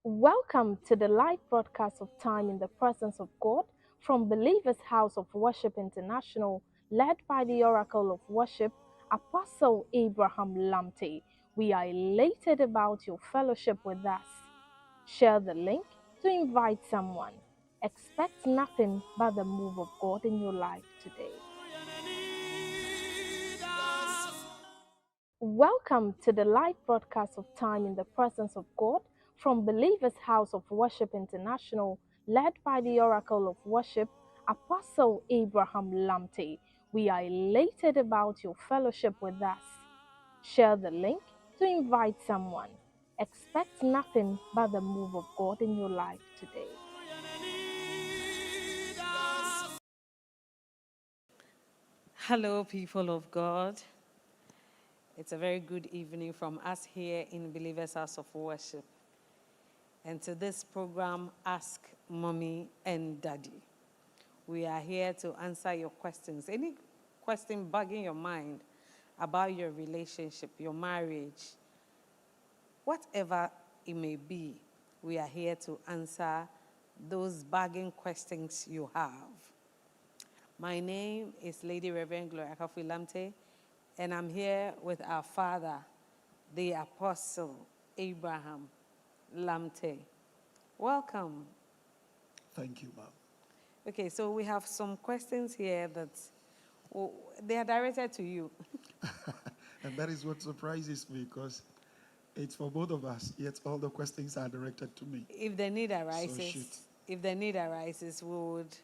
Welcome to the live broadcast of Time in the Presence of God from Believers House of Worship International, led by the Oracle of Worship, Apostle Abraham Lamte. We are elated about your fellowship with us. Share the link to invite someone. Expect nothing but the move of God in your life today. Welcome to the live broadcast of Time in the Presence of God from Believers House of Worship International, led by the Oracle of Worship, Apostle Abraham Lamte. We are elated about your fellowship with us. Share the link to invite someone. Expect nothing but the move of God in your life today. Hello, people of God. It's a very good evening from us here in Believers House of Worship. And to this program, Ask Mommy and Daddy. We are here to answer your questions. Any question bugging your mind about your relationship, your marriage, whatever it may be, we are here to answer those bugging questions you have. My name is Lady Reverend Gloria Kafu Lamte, and I'm here with our father, the Apostle Abraham Lamte. Welcome. Thank you, ma'am. Okay, so we have some questions here that they are directed to you. And that is what surprises me because it's for both of us, yet all the questions are directed to me. If the need arises, shoot.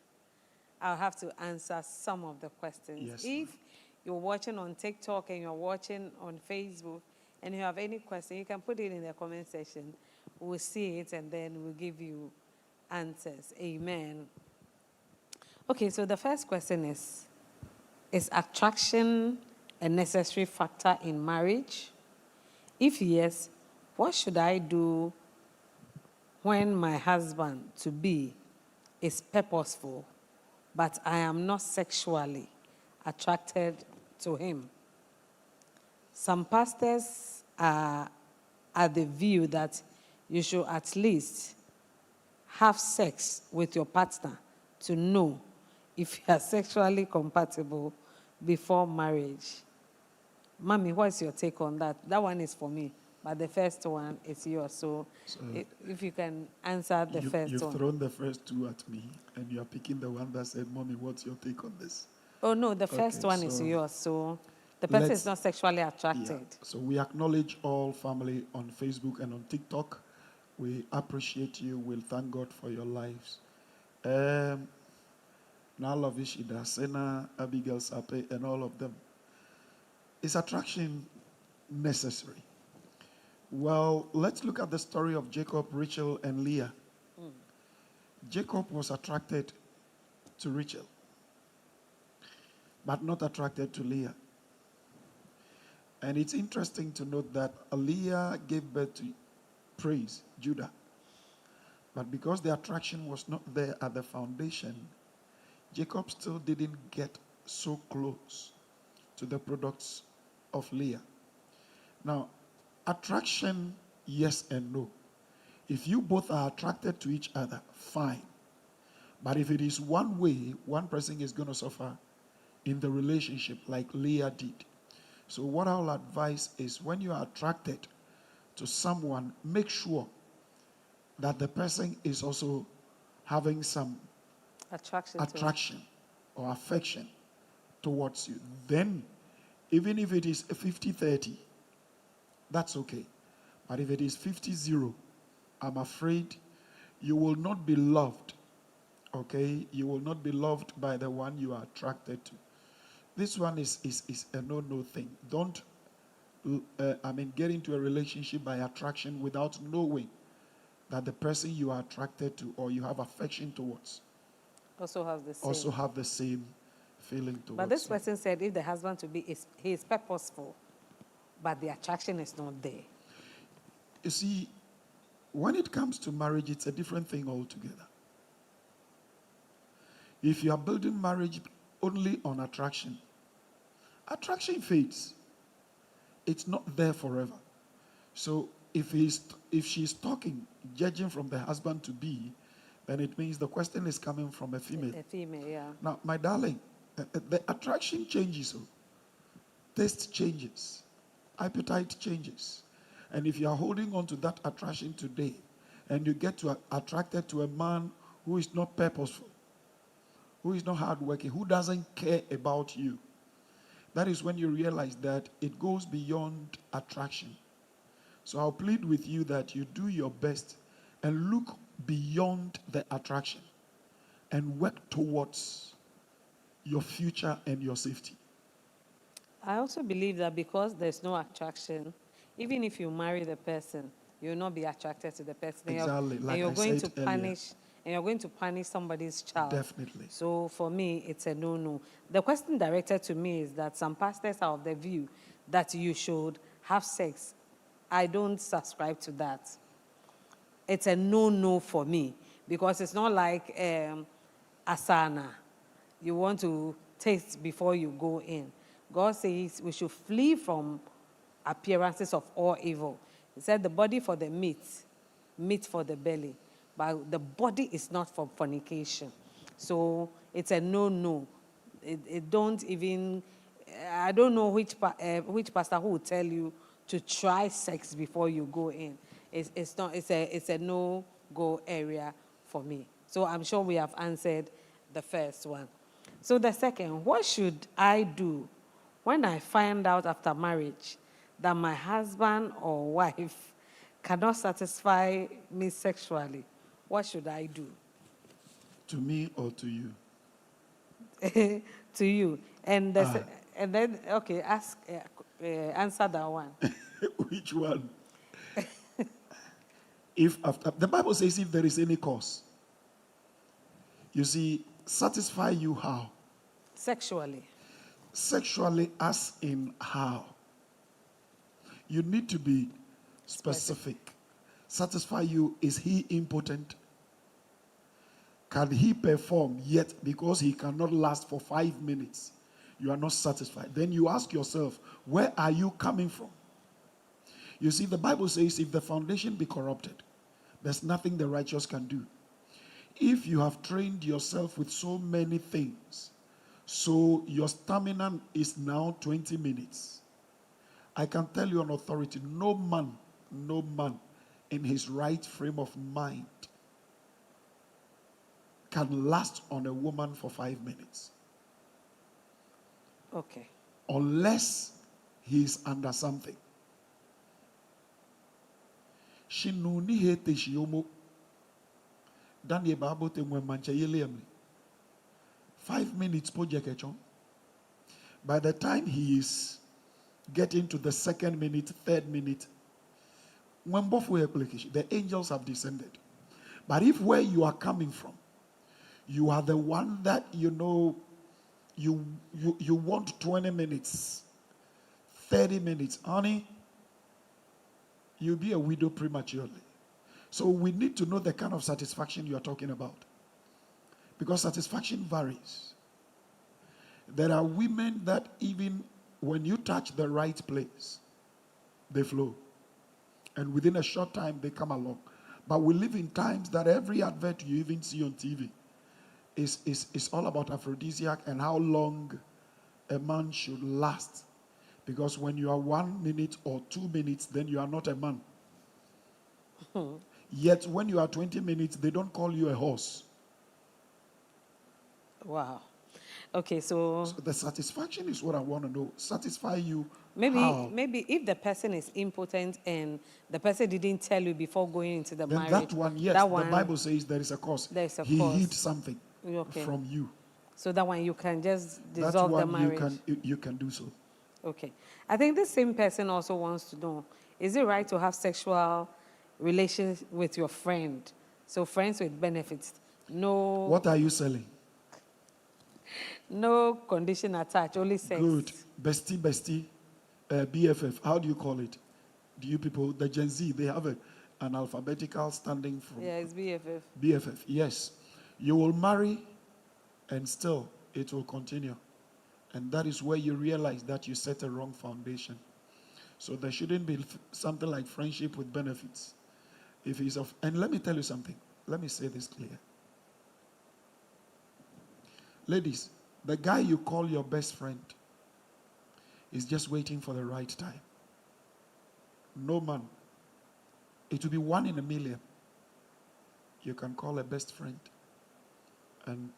I'll have to answer some of the questions. Yes, If you're watching on TikTok and you're watching on Facebook and you have any question, you can put it in the comment section. We'll see it and then we'll give you answers. Amen. Okay, so the first question is attraction a necessary factor in marriage? If yes, what should I do when my husband to be is purposeful, but I am not sexually attracted to him? Some pastors are at the view that you should at least have sex with your partner to know if you are sexually compatible before marriage. Mommy, what's your take on that? That one is for me, but the first one is yours. So if you can answer the first you've one. You've thrown the first two at me, and you're picking the one that said, Mommy, what's your take on this? Oh, no, the first one is yours. So the person is not sexually attracted. Yeah. So we acknowledge all family on Facebook and on TikTok. We appreciate you. We'll thank God for your lives. Nalovishida, Sena, Abigail Sape, and all of them. Is attraction necessary? Well, let's look at the story of Jacob, Rachel, and Leah. Jacob was attracted to Rachel, but not attracted to Leah. And it's interesting to note that Leah gave birth to praise, Judah. But because the attraction was not there at the foundation, Jacob still didn't get so close to the products of Leah. Now, attraction, yes and no. If you both are attracted to each other, fine. But if it is one way, one person is going to suffer in the relationship like Leah did. So what I'll advise is when you are attracted to someone, make sure that the person is also having some attraction or affection towards you. Then, even if it is 50-30, that's okay. But if it is 50-0, I'm afraid you will not be loved. Okay? You will not be loved by the one you are attracted to. This one is a no-no thing. Don't, get into a relationship by attraction without knowing that the person you are attracted to or you have affection towards Also have the same feeling towards. But this person said if the husband to be he is purposeful, but the attraction is not there. You see, when it comes to marriage, it's a different thing altogether. If you are building marriage only on attraction, attraction fades. It's not there forever. So if she's talking, judging from the husband to be, then it means the question is coming from a female. A female, yeah. Now, my darling, the attraction changes, oh. Taste changes, appetite changes. And if you are holding on to that attraction today, and you get attracted to a man who is not purposeful, who is not hardworking, who doesn't care about you, that is when you realize that it goes beyond attraction. So I'll plead with you that you do your best and look beyond the attraction and work towards your future and your safety. I also believe that because there's no attraction, even if you marry the person, you'll not be attracted to the person. Exactly, like you're I going said to earlier. punish, and you're going to punish somebody's child. Definitely. So for me, it's a no-no. The question directed to me is that some pastors are of the view that you should have sex. I don't subscribe to that. It's a no-no for me because it's not like asana. You want to taste before you go in. God says we should flee from appearances of all evil. He said the body for the meat for the belly. But the body is not for fornication. So it's a no-no. It don't even, I don't know which pastor who will tell you to try sex before you go in. It's a no-go area for me. So I'm sure we have answered the first one. So the second, what should I do when I find out after marriage that my husband or wife cannot satisfy me sexually? What should I do? To me or to you? To you. And then, okay, answer that one. Which one? If after the Bible says if there is any cause, you see, satisfy you how? Sexually. Sexually, as in how? You need to be specific. Satisfy you, is he impotent? Can he perform? Yet, because he cannot last for 5 minutes, you are not satisfied. Then you ask yourself, where are you coming from? You see, the Bible says, if the foundation be corrupted, there's nothing the righteous can do. If you have trained yourself with so many things, so your stamina is now 20 minutes, I can tell you on authority, no man in his right frame of mind can last on a woman for 5 minutes. Okay. Unless he is under something. Shinuni hete shiomo. Daniel Babo te mwe manche yele 5 minutes po jekechon. By the time he is getting to the second minute, third minute, the angels have descended. But if where you are coming from, you are the one that you want 20 minutes, 30 minutes, honey, you'll be a widow prematurely. So we need to know the kind of satisfaction you are talking about. Because satisfaction varies. There are women that even when you touch the right place, they flow. And within a short time, they come along. But we live in times that every advert you even see on TV is all about aphrodisiac and how long a man should last. Because when you are 1 minute or 2 minutes, then you are not a man. Yet when you are 20 minutes, they don't call you a horse. Wow. Okay, so The satisfaction is what I want to know. Satisfy you. Maybe if the person is impotent and the person didn't tell you before going into the Then marriage. that one, yes, the Bible says there is a cause. There's a he cause. hid something from you. So that one you can just That's dissolve the one marriage. you can do so. Okay. I think the same person also wants to know, is it right to have sexual relations with your friend? So friends with benefits. No. What are you selling? No condition attached, only sex. Good. Bestie, BFF. How do you call it? Do you people, the Gen Z, they have an alphabetical standing from. Yeah, it's BFF. BFF, yes. You will marry and still it will continue. And that is where you realize that you set a wrong foundation. So there shouldn't be something like friendship with benefits. If he's of, and let me tell you something. Let me say this clear. Ladies, the guy you call your best friend is just waiting for the right time. No man. It will be 1 in a million. You can call a best friend and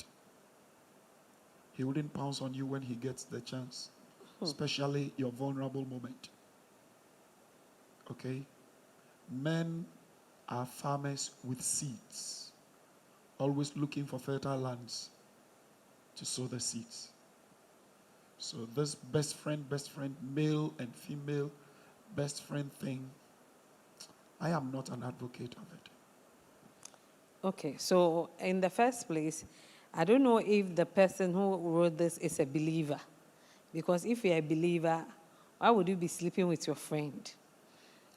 he wouldn't pounce on you when he gets the chance, especially your vulnerable moment. Okay? Men are farmers with seeds, always looking for fertile lands to sow the seeds. So this best friend, male and female best friend thing, I am not an advocate of it. Okay, so in the first place, I don't know if the person who wrote this is a believer. Because if you're a believer, why would you be sleeping with your friend?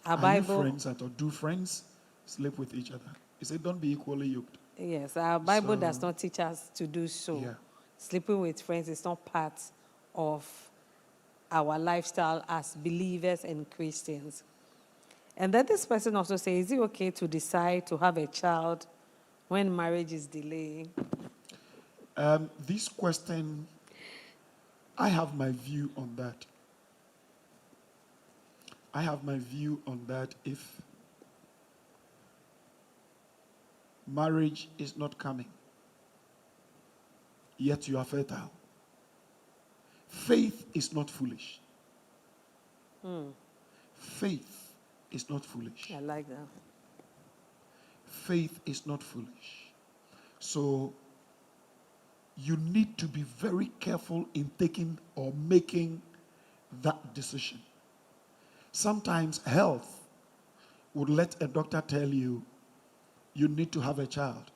Our Are Bible, you friends or do friends sleep with each other? He said, don't be equally yoked. yes, our Bible So, does not teach us to do so. yeah. Sleeping with friends is not part of our lifestyle as believers and Christians. And then this person also says, is it okay to decide to have a child when marriage is delaying? This question, I have my view on that. I have my view on that. If marriage is not coming, yet you are fertile, faith is not foolish. Faith is not foolish. I like that. Faith is not foolish. So you need to be very careful in taking or making that decision. Sometimes health would let a doctor tell you you need to have a child,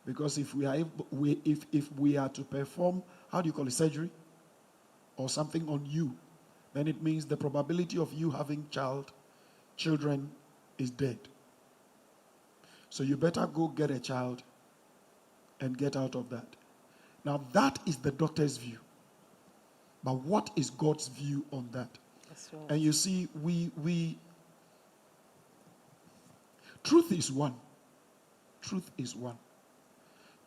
because if we are if we are to perform, how do you call it, surgery or something on you, then it means the probability of you having children is dead. So you better go get a child and get out of that. Now that is the doctor's view. But what is God's view on that? That's right. And you see, truth is one. Truth is one.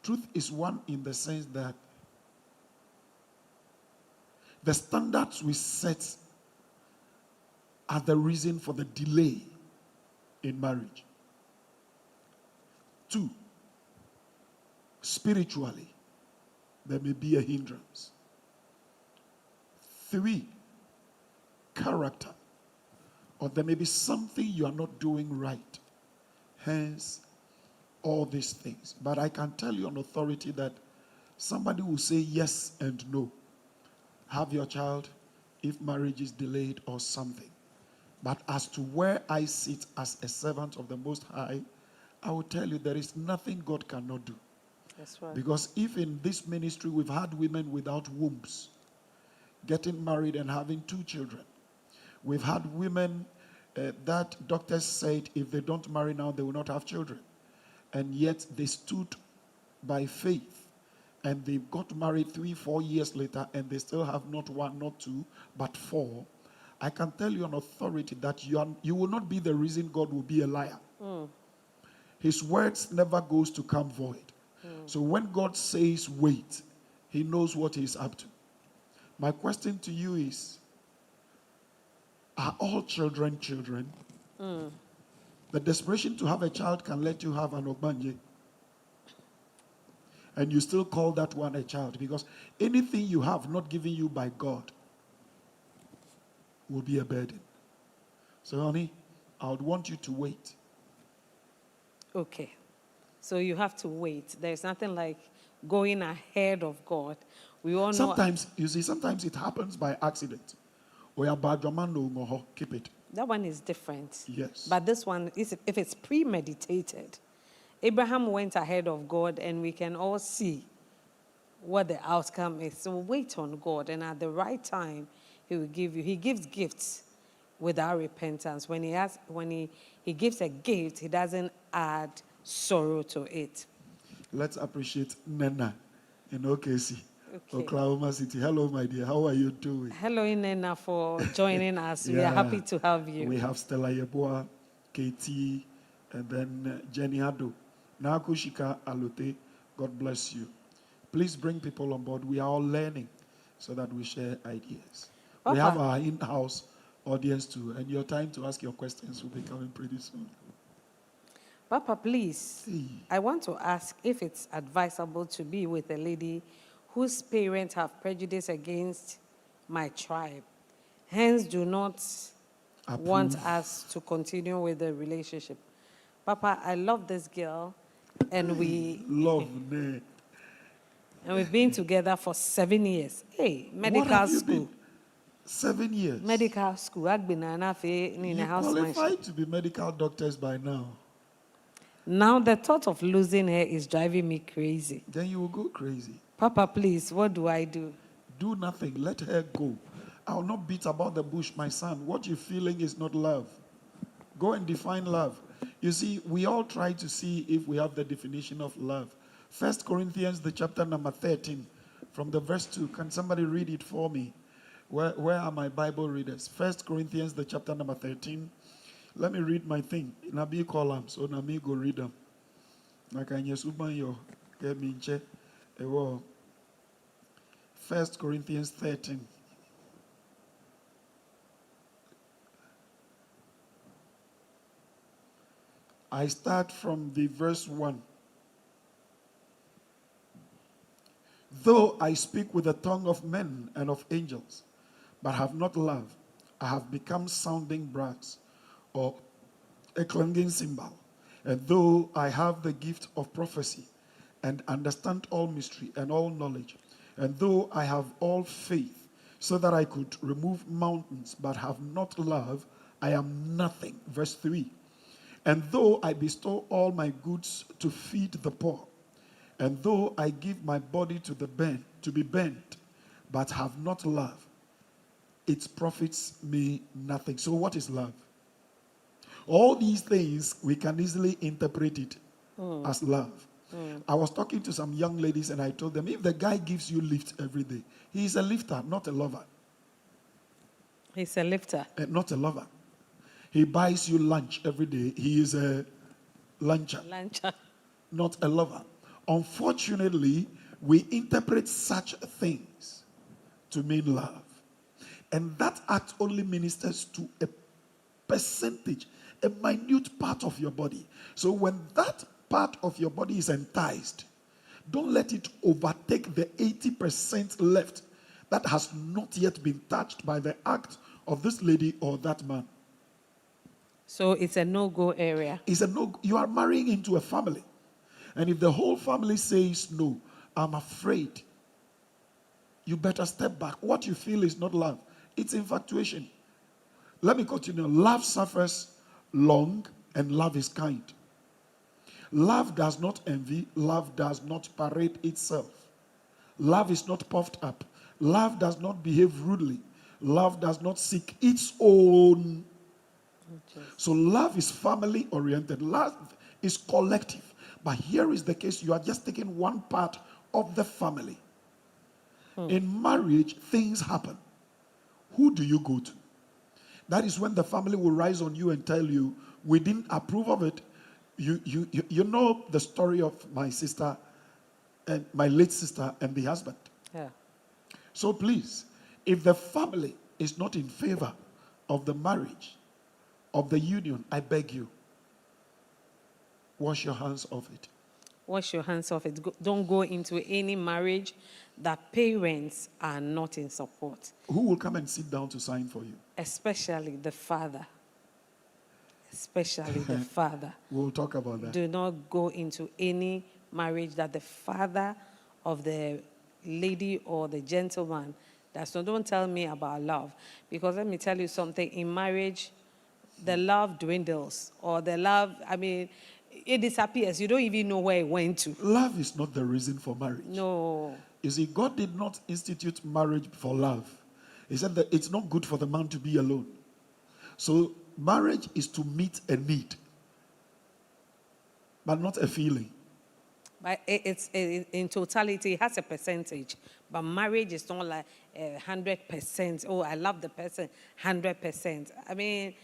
Truth is one in the sense that the standards we set are the reason for the delay in marriage. 2, spiritually, there may be a hindrance. 3, character, or there may be something you are not doing right. Hence, all these things. But I can tell you on authority that somebody will say yes and no. Have your child if marriage is delayed or something. But as to where I sit as a servant of the Most High, I will tell you there is nothing God cannot do. That's right. Because if in this ministry we've had women without wombs getting married and having 2 children, we've had women that doctors said if they don't marry now, they will not have children. And yet they stood by faith and they got married 3-4 years later and they still have not 1, not 2, but 4. I can tell you on authority that you will not be the reason God will be a liar. His words never goes to come void. So when God says wait, he knows what he's up to. My question to you is, are all children children? The desperation to have a child can let you have an ogbanje. And you still call that one a child, because anything you have not given you by God will be a burden. So honey, I would want you to wait. Okay. So you have to wait. There's nothing like going ahead of God. We all know. Sometimes, you see, sometimes it happens by accident. Keep it. That one is different. Yes. But this one, is if it's premeditated, Abraham went ahead of God, and we can all see what the outcome is. So wait on God, and at the right time, he will give you. He gives gifts without repentance. When he gives a gift, he doesn't add sorrow to it. Let's appreciate Nana in OKC. Okay. Oklahoma City. Hello, my dear. How are you doing? Hello, Inena, for joining us. We are Yeah. happy to have you. We have Stella Yeboah, KT, and then Jenny Ado. Nakushika Alote, God bless you. Please bring people on board. We are all learning so that we share ideas. We have Papa. our in-house audience too, and your time to ask your questions will be coming pretty soon. Papa, please, Hey. I want to ask if it's advisable to be with a lady whose parents have prejudice against my tribe, hence do not want Approve. us to continue with the relationship. Papa, I love this girl, and Love, ne. we've been together for 7 years. Hey, What medical have you school. been? 7 years. Medical school. You qualify to be medical doctors by now. Now the thought of losing her is driving me crazy. Then you will go crazy. Papa, please, what do I do? Do nothing. Let her go. I will not beat about the bush, my son. What you're feeling is not love. Go and define love. You see, we all try to see if we have the definition of love. 1 Corinthians, the chapter number 13, from the verse 2. Can somebody read it for me? Where are my Bible readers? 1 Corinthians, the chapter number 13. Let me read my thing. In a big column, so na me go read them. Yo, 1 Corinthians 13. I start from the verse 1. Though I speak with the tongue of men and of angels, but have not love, I have become sounding brass or a clanging cymbal. And though I have the gift of prophecy and understand all mystery and all knowledge, and though I have all faith so that I could remove mountains but have not love, I am nothing. Verse 3. And though I bestow all my goods to feed the poor, and though I give my body to be burnt, but have not love, it profits me nothing. So what is love? All these things, we can easily interpret it as love. I was talking to some young ladies and I told them, if the guy gives you lift every day, he is a lifter, not a lover. He's a lifter. Not a lover. He buys you lunch every day. He is a luncher, not a lover. Unfortunately, we interpret such things to mean love. And that act only ministers to a percentage, a minute part of your body. So when that part of your body is enticed, don't let it overtake the 80% left that has not yet been touched by the act of this lady or that man. So it's a no-go area. It's a no. You are marrying into a family. And if the whole family says no, I'm afraid, you better step back. What you feel is not love. It's infatuation. Let me continue. Love suffers long and love is kind. Love does not envy. Love does not parade itself. Love is not puffed up. Love does not behave rudely. Love does not seek its own. So love is family oriented. Love is collective. But here is the case. You are just taking one part of the family. In marriage, things happen. Who do you go to? That is when the family will rise on you and tell you, we didn't approve of it. You know the story of my sister and my late sister and the husband. Yeah. So please, if the family is not in favor of the marriage, of the union, I beg you, wash your hands off it. Wash your hands off it. Don't go into any marriage that parents are not in support. Who will come and sit down to sign for you? Especially the father. Especially the father. We'll talk about that. Do not go into any marriage that the father of the lady or the gentleman does not. Don't tell me about love. Because let me tell you something. In marriage, the love dwindles. Or the love, it disappears. You don't even know where it went to. Love is not the reason for marriage. No. You see, God did not institute marriage for love. He said that it's not good for the man to be alone. So marriage is to meet a need, but not a feeling. But it's in totality, it has a percentage. But marriage is not like 100%. Oh, I love the person 100%. I mean,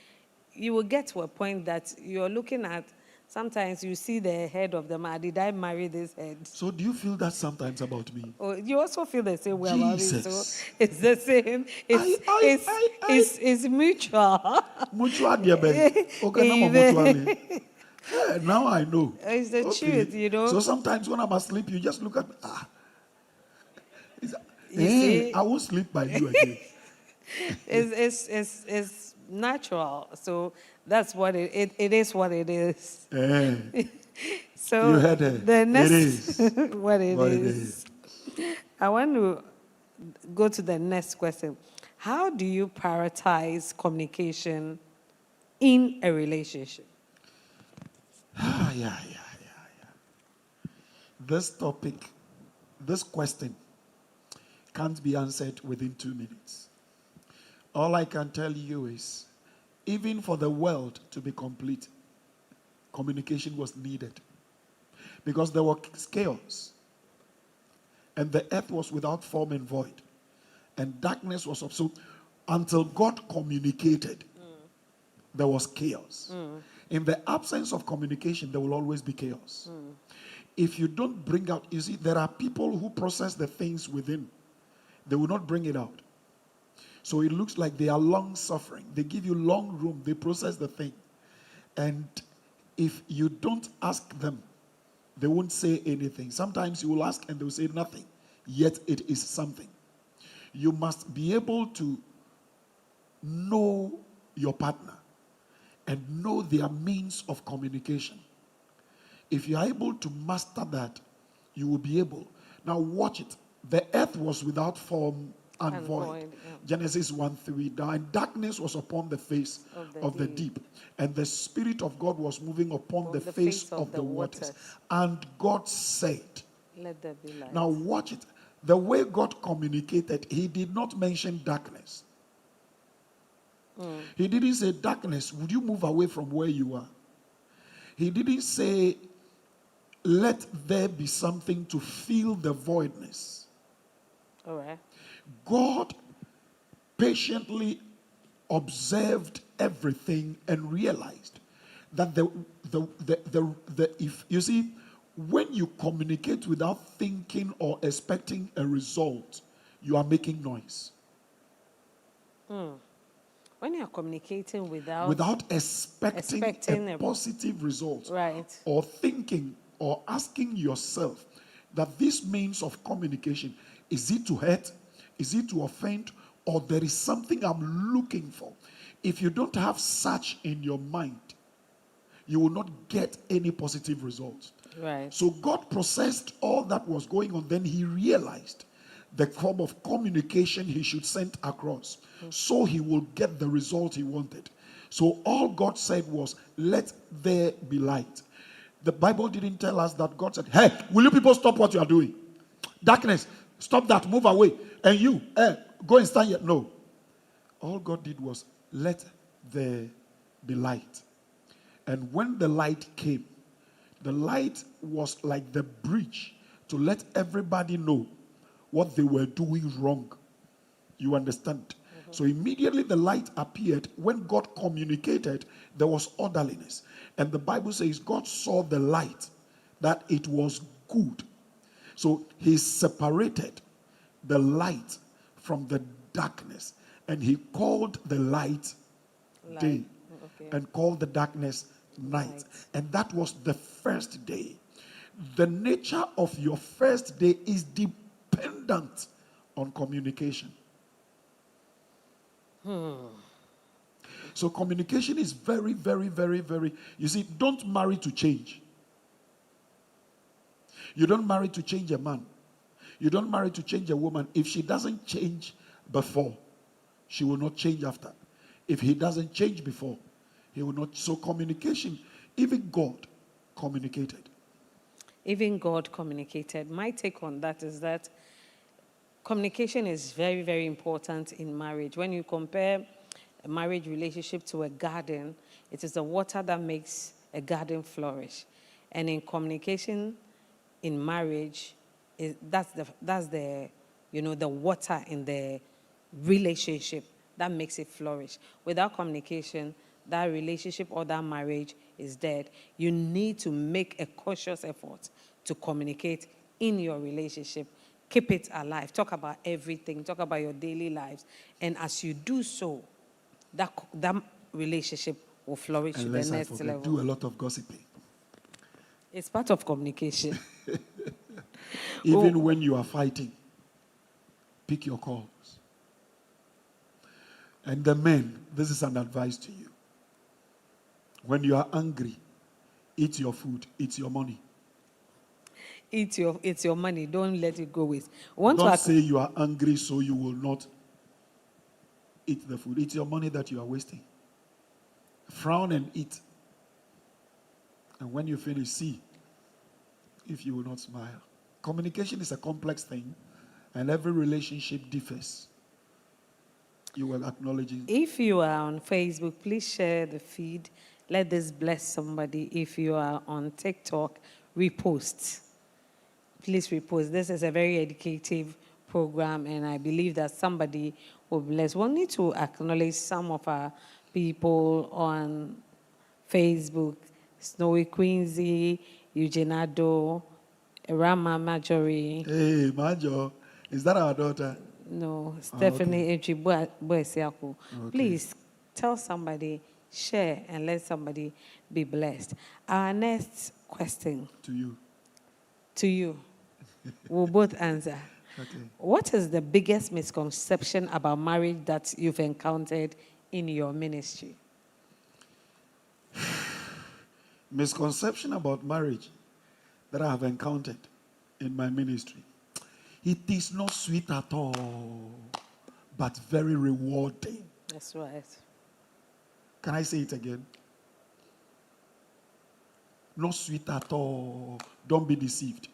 you will get to a point that you're looking at, sometimes you see the head of the man. Did I marry this head? So do you feel that sometimes about me? Oh, you also feel the same way about me. So Jesus. it's the same. I. It's mutual. Mutual dear Ben. Okay, now Amen. mutually. Now I know. It's the Okay. truth, you know. So sometimes when I'm asleep, you just look at me. You see, I won't sleep by you again. it's natural. So that's what it is what it is. Eh, you So heard her. the It next is what it what it is. is. I want to go to the next question. How do you prioritize communication in a relationship? Yeah. This topic, this question can't be answered within 2 minutes. All I can tell you is, even for the world to be complete, communication was needed. Because there was chaos, and the earth was without form and void, and darkness was up. So until God communicated, there was chaos. In the absence of communication, there will always be chaos. If you don't bring out, you see, there are people who process the things within, they will not bring it out. So it looks like they are long suffering. They give you long room, they process the thing. And if you don't ask them, they won't say anything. Sometimes you will ask and they will say nothing, yet it is something. You must be able to know your partner and know their means of communication. If you are able to master that, you will be able. Now watch it. The earth was without form and void. Yeah. Genesis 1:3. And darkness was upon the face of the deep. And the Spirit of God was moving upon the face of the waters. And God said, Let there be light. now watch it. The way God communicated, he did not mention darkness. He didn't say, darkness, would you move away from where you are? He didn't say, let there be something to fill the voidness. All right. God patiently observed everything and realized that if you see, when you communicate without thinking or expecting a result, you are making noise. When you're communicating Without expecting a positive result, right, or thinking or asking yourself that this means of communication, is it to hurt, is it to offend, or there is something I'm looking for? If you don't have such in your mind, you will not get any positive results. right. So God processed all that was going on. Then he realized the form of communication he should send across, so he will get the result he wanted. So all God said was, let there be light. The Bible didn't tell us that God said, hey, will you people stop what you are doing? Darkness, stop that, move away. And you, go and stand here. No. All God did was, let there be light. And when the light came, the light was like the bridge to let everybody know what they were doing wrong. You understand? So immediately the light appeared. When God communicated, there was orderliness. And the Bible says God saw the light, that it was good. So he separated the light from the darkness. And he called the light day, and called the darkness night. And that was the first day. The nature of your first day is dependent on communication. So communication is very, very, very, very, you see, don't marry to change. You don't marry to change a man. You don't marry to change a woman. If she doesn't change before, she will not change after. If he doesn't change before, he will not. So communication, even God communicated. Even God communicated. My take on that is that communication is very, very important in marriage. When you compare a marriage relationship to a garden, it is the water that makes a garden flourish. And in communication, in marriage, that's the the water in the relationship that makes it flourish. Without communication, that relationship or that marriage is dead. You need to make a cautious effort to communicate in your relationship. Keep it alive. Talk about everything. Talk about your daily lives. And as you do so, that relationship will flourish to And the lest I next forget, level. do a lot of gossiping. It's part of communication. Even when you are fighting, pick your calls. And the men, this is an advice to you. When you are angry, eat your food, eat your money. It's your money. Don't let it go waste. Don't say you are angry so you will not eat the food. It's your money that you are wasting. Frown and eat. And when you finish, see if you will not smile. Communication is a complex thing, and every relationship differs. You will acknowledge it. If you are on Facebook, please share the feed. Let this bless somebody. If you are on TikTok, repost. Please repost. This is a very educative program, and I believe that somebody will bless. We'll need to acknowledge some of our people on Facebook: Snowy Quincy, Eugenado, Rama Marjorie. Hey, Majo, is that our daughter? No, okay. Stephanie Echi Boesiako. Please tell somebody, share, and let somebody be blessed. Our next question to you. We'll both answer. Okay. What is the biggest misconception about marriage that you've encountered in your ministry? Misconception about marriage that I have encountered in my ministry. It is not sweet at all, but very rewarding. That's right. Can I say it again? Not sweet at all. Don't be deceived.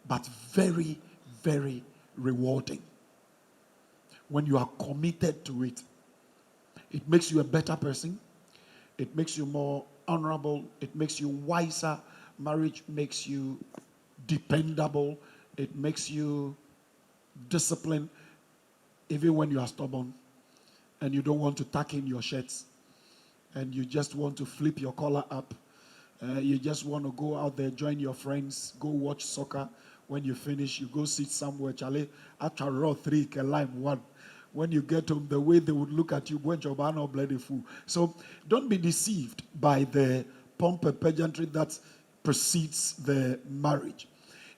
But very, very rewarding. When you are committed to it, it makes you a better person. It makes you more honorable. It makes you wiser. Marriage makes you dependable. It makes you disciplined, even when you are stubborn and you don't want to tuck in your shirts and you just want to flip your collar up. You just want to go out there, join your friends, go watch soccer. When you finish, you go sit somewhere. Charlie, after row 3, lime 1. When you get home, the way they would look at you, when you're not bloody fool. So don't be deceived by the pomp and pageantry that precedes the marriage.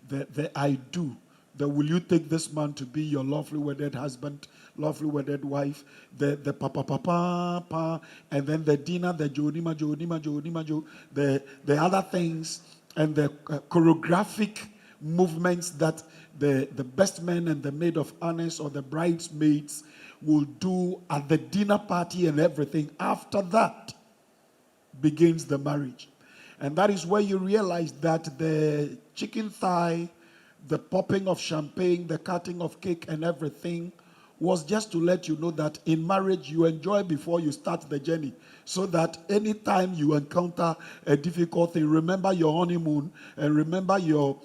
The I do. The will you take this man to be your lovely wedded husband, lovely wedded wife, the pa, and then the dinner, the Jodima, the other things, and the choreographic movements that the best man and the maid of honors or the bridesmaids will do at the dinner party and everything. After that begins the marriage. And that is where you realize that the chicken thigh, the popping of champagne, the cutting of cake and everything was just to let you know that in marriage you enjoy before you start the journey. So that anytime you encounter a difficult thing, remember your honeymoon and remember your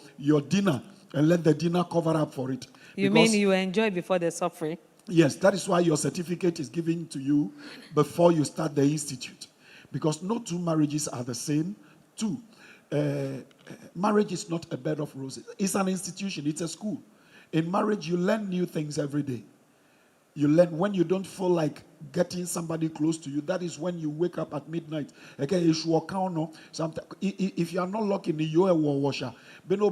dinner and let the dinner cover up for it. You mean you enjoy before the suffering? Yes, that is why your certificate is given to you before you start the institute. Because no two marriages are the same. Two, marriage is not a bed of roses. It's an institution. It's a school. In marriage, you learn new things every day. You learn when you don't feel like getting somebody close to you. That is when you wake up at midnight. Okay, if you are not lucky, you are a washer. And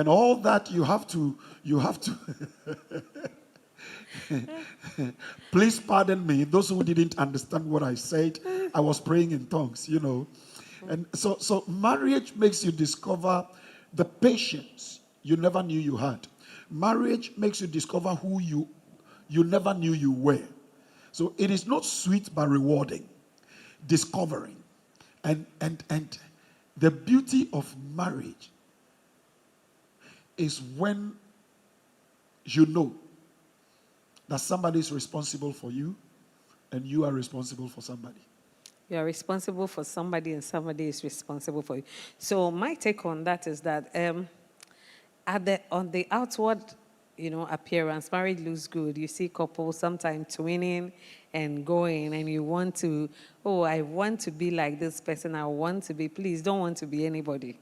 all that you have to please pardon me, those who didn't understand what I said. I was praying in tongues, And so marriage makes you discover the patience you never knew you had. Marriage makes you discover who you never knew you were. So it is not sweet but rewarding. Discovering. And the beauty of marriage is when you know that somebody is responsible for you and you are responsible for somebody. You are responsible for somebody and somebody is responsible for you. So my take on that is that on the outward, appearance, marriage looks good. You see couples sometimes twinning and going, and you want to, oh, I want to be like this person. I want to be. Please don't want to be anybody.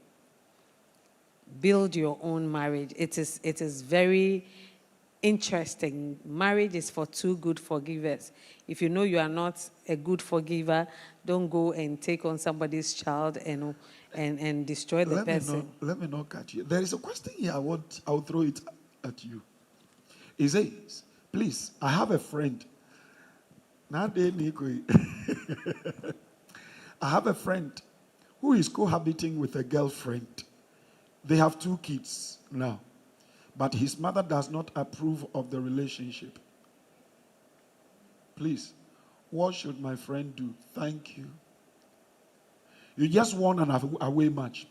Build your own marriage. It is very interesting. Marriage is for two good forgivers. If you know you are not a good forgiver, don't go and take on somebody's child and destroy the person. Let me not cut you. There is a question here. I'll throw it at you. It says, please, I have a friend. I have a friend who is cohabiting with a girlfriend. They have 2 kids now. But his mother does not approve of the relationship. Please, what should my friend do? Thank you. You just won an away match.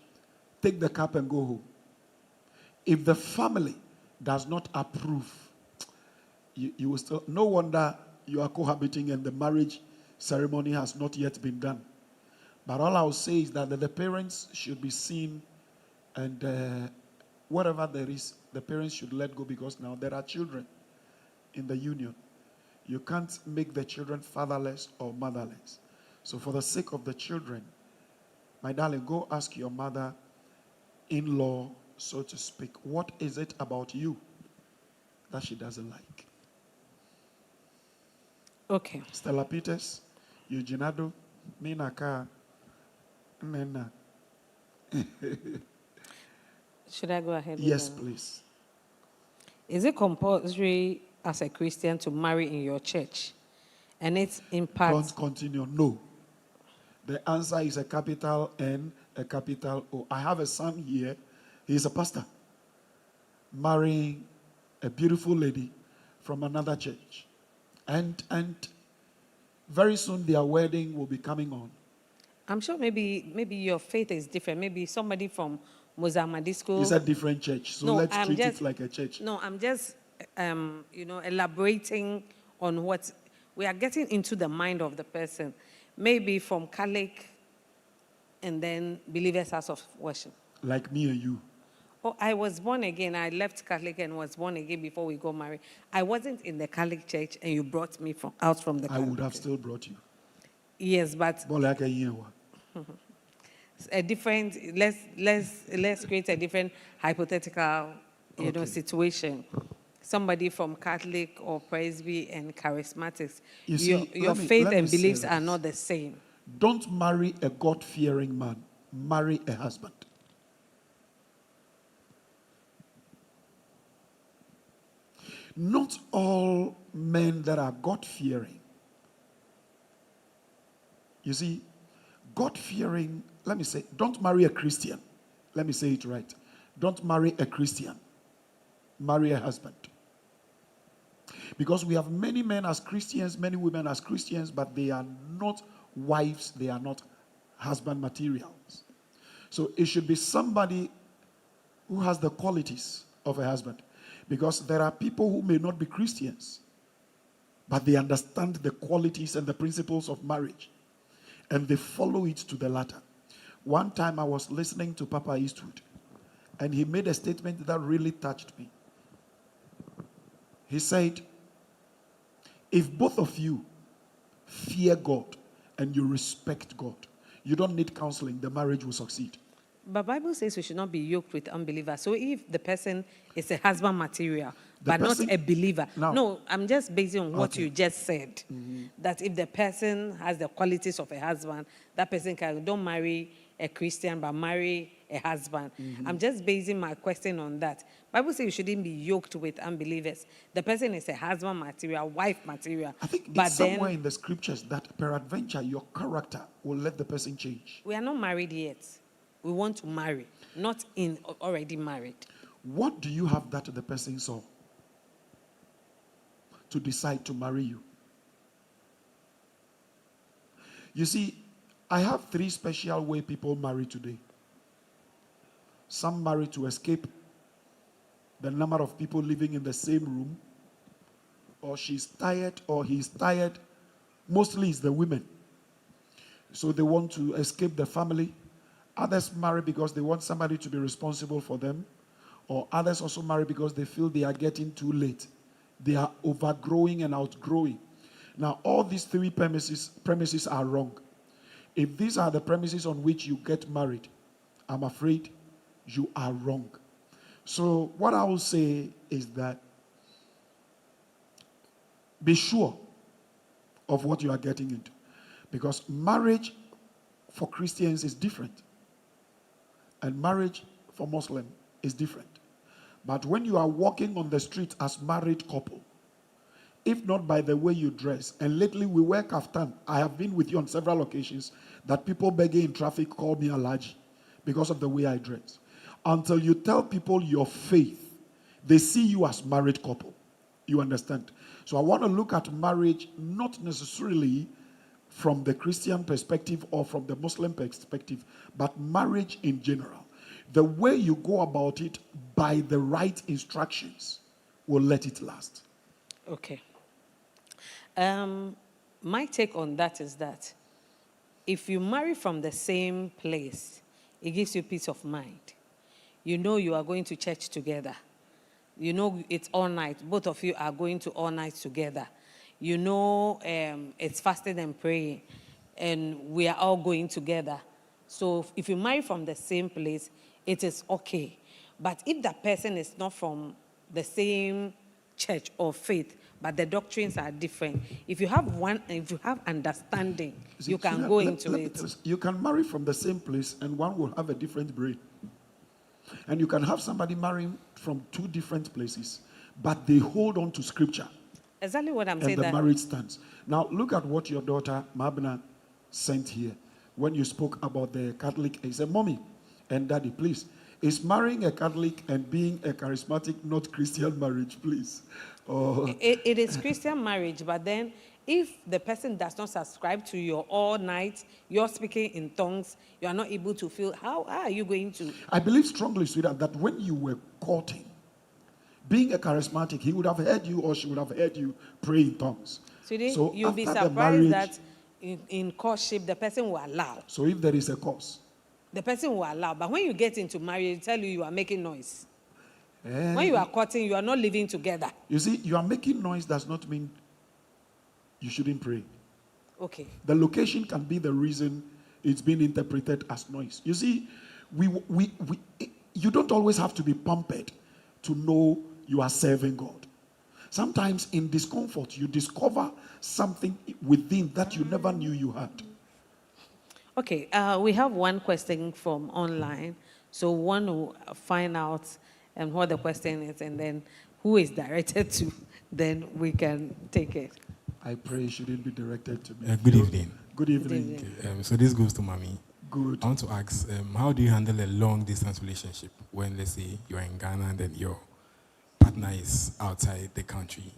Take the cup and go home. If the family does not approve, you will still, no wonder you are cohabiting and the marriage ceremony has not yet been done. But all I'll say is that the parents should be seen, and whatever there is, the parents should let go, because now there are children in the union. You can't make the children fatherless or motherless. So for the sake of the children, my darling, go ask your mother-in-law, so to speak, what is it about you that she doesn't like? Okay. Stella Peters, Eugenado, Nina Ka, Nena. Should I go ahead? Yes, please. Is it compulsory as a Christian to marry in your church? And its impact? Don't continue. No. The answer is a capital N, a capital O. I have a son here. He's a pastor, marrying a beautiful lady from another church. And very soon their wedding will be coming on. I'm sure maybe your faith is different. Maybe somebody from Mozamadisco. It's a different church, so let's treat it like a church. No, I'm just, elaborating on what we are getting into the mind of the person. Maybe from Catholic and then Believers House of Worship. Like me and you. Oh, I was born again. I left Catholic and was born again before we got married. I wasn't in the Catholic church, and you brought me out from the Catholic. I would have still brought you. Yes, but like a year. A different. Let's create a different hypothetical, situation. Somebody from Catholic or Presby and Charismatics. Your faith and beliefs are not the same. Don't marry a God-fearing man. Marry a husband. Not all men that are God-fearing. You see, God-fearing, let me say, don't marry a Christian. Let me say it right. Don't marry a Christian. Marry a husband. Because we have many men as Christians, many women as Christians, but they are not wives, they are not husband materials. So it should be somebody who has the qualities of a husband. Because there are people who may not be Christians, but they understand the qualities and the principles of marriage, and they follow it to the latter. One time I was listening to Papa Eastwood, and he made a statement that really touched me. He said, if both of you fear God and you respect God, you don't need counseling, the marriage will succeed. But Bible says we should not be yoked with unbelievers. So if the person is a husband material, but not a believer. No, I'm just basing on what you just said. Mm-hmm. That if the person has the qualities of a husband, that person don't marry a Christian, but marry a husband. Mm-hmm. I'm just basing my question on that. Bible says you shouldn't be yoked with unbelievers. The person is a husband material, wife material. I think it's somewhere in the scriptures that peradventure your character will let the person change. We are not married yet. We want to marry, not already married. What do you have that the person saw to decide to marry you? You see, I have 3 special way people marry today. Some marry to escape the number of people living in the same room, or she's tired or he's tired. Mostly it's the women. so they want to escape the family. Others marry because they want somebody to be responsible for them. Or others also marry because they feel they are getting too late. They are overgrowing and outgrowing. Now, all these three premises are wrong. If these are the premises on which you get married, I'm afraid you are wrong. So what I will say is that be sure of what you are getting into. Because marriage for Christians is different. And marriage for Muslim is different. But when you are walking on the street as married couple, if not by the way you dress, and lately we wear kaftan. I have been with you on several occasions that people begging in traffic call me Alaji because of the way I dress. Until you tell people your faith, they see you as married couple. You understand? So I want to look at marriage not necessarily from the Christian perspective or from the Muslim perspective, but marriage in general. The way you go about it by the right instructions will let it last. Okay. My take on that is that if you marry from the same place, it gives you peace of mind. You know you are going to church together. You know it's all night. Both of you are going to all night together. You know it's fasting and praying, and we are all going together. So if you marry from the same place, it is okay. But if that person is not from the same church or faith, but the doctrines are different, if you have understanding, See, you can so go let into me it. tell you, you can marry from the same place and one will have a different brain. And you can have somebody marrying from two different places, but they hold on to scripture Exactly what I'm and saying. the That marriage stance. Now, look at what your daughter, Mabna, sent here. When you spoke about the Catholic, he said, Mommy and Daddy, please, is marrying a Catholic and being a charismatic not Christian marriage, please? Oh, it is Christian marriage, but then if the person does not subscribe to your all night, you're speaking in tongues, you are not able to feel, how are you going to? I believe strongly, sweetheart, that when you were courting, being a charismatic, he would have heard you or she would have heard you pray in tongues. Sweetie, So you'll be after the surprised marriage, that in courtship, the person will allow. so if there is a cause, The person will allow. But when you get into marriage, they tell you are making noise. eh, When you are courting, you are not living together. you see, you are making noise does not mean you shouldn't pray. Okay. The location can be the reason it's being interpreted as noise. You see, you don't always have to be pumped to know you are serving God. Sometimes in discomfort, you discover something within that you never knew you had. Okay, we have one question from online. So one will find out what the question is and then who is directed to, then we can take it. I pray it shouldn't be directed to me. Good evening. Good evening. Good evening. So this goes to Mommy. Good. I want to ask, how do you handle a long distance relationship when, let's say, you're in Ghana and then your partner is outside the country?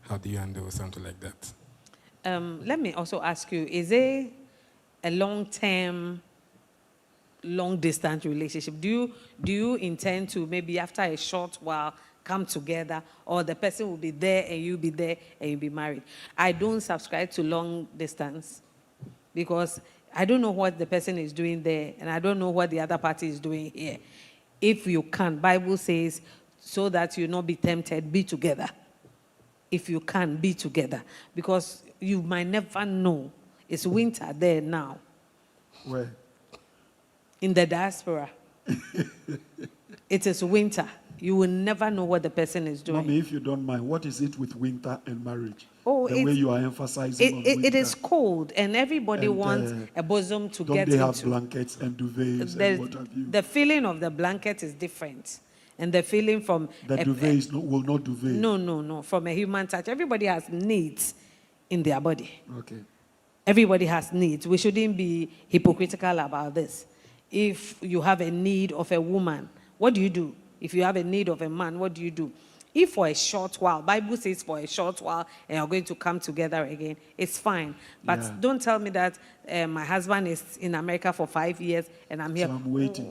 How do you handle something like that? Let me also ask you, is it a long-term, long-distance relationship? Do you intend to maybe after a short while come together, or the person will be there and you'll be there and you'll be married? I don't subscribe to long distance because I don't know what the person is doing there and I don't know what the other party is doing here. If you can, Bible says, so that you not be tempted, be together. If you can, be together. Because you might never know. It's winter there now. Where? In the diaspora. It is winter. You will never know what the person is doing. Mommy, if you don't mind, what is it with winter and marriage? Oh, the way you are emphasizing on winter. It is cold, and everybody And, wants a bosom to Don't get they have into. blankets and duvets and what have you? The feeling of the blanket is different. And the feeling from... The duvet will not duvet. No. From a human touch. Everybody has needs in their body. Okay. Everybody has needs. We shouldn't be hypocritical about this. If you have a need of a woman, what do you do? If you have a need of a man, what do you do? If for a short while, Bible says for a short while, and you're going to come together again, it's fine. But don't tell me that my husband is in America for 5 years and I'm here. So I'm waiting.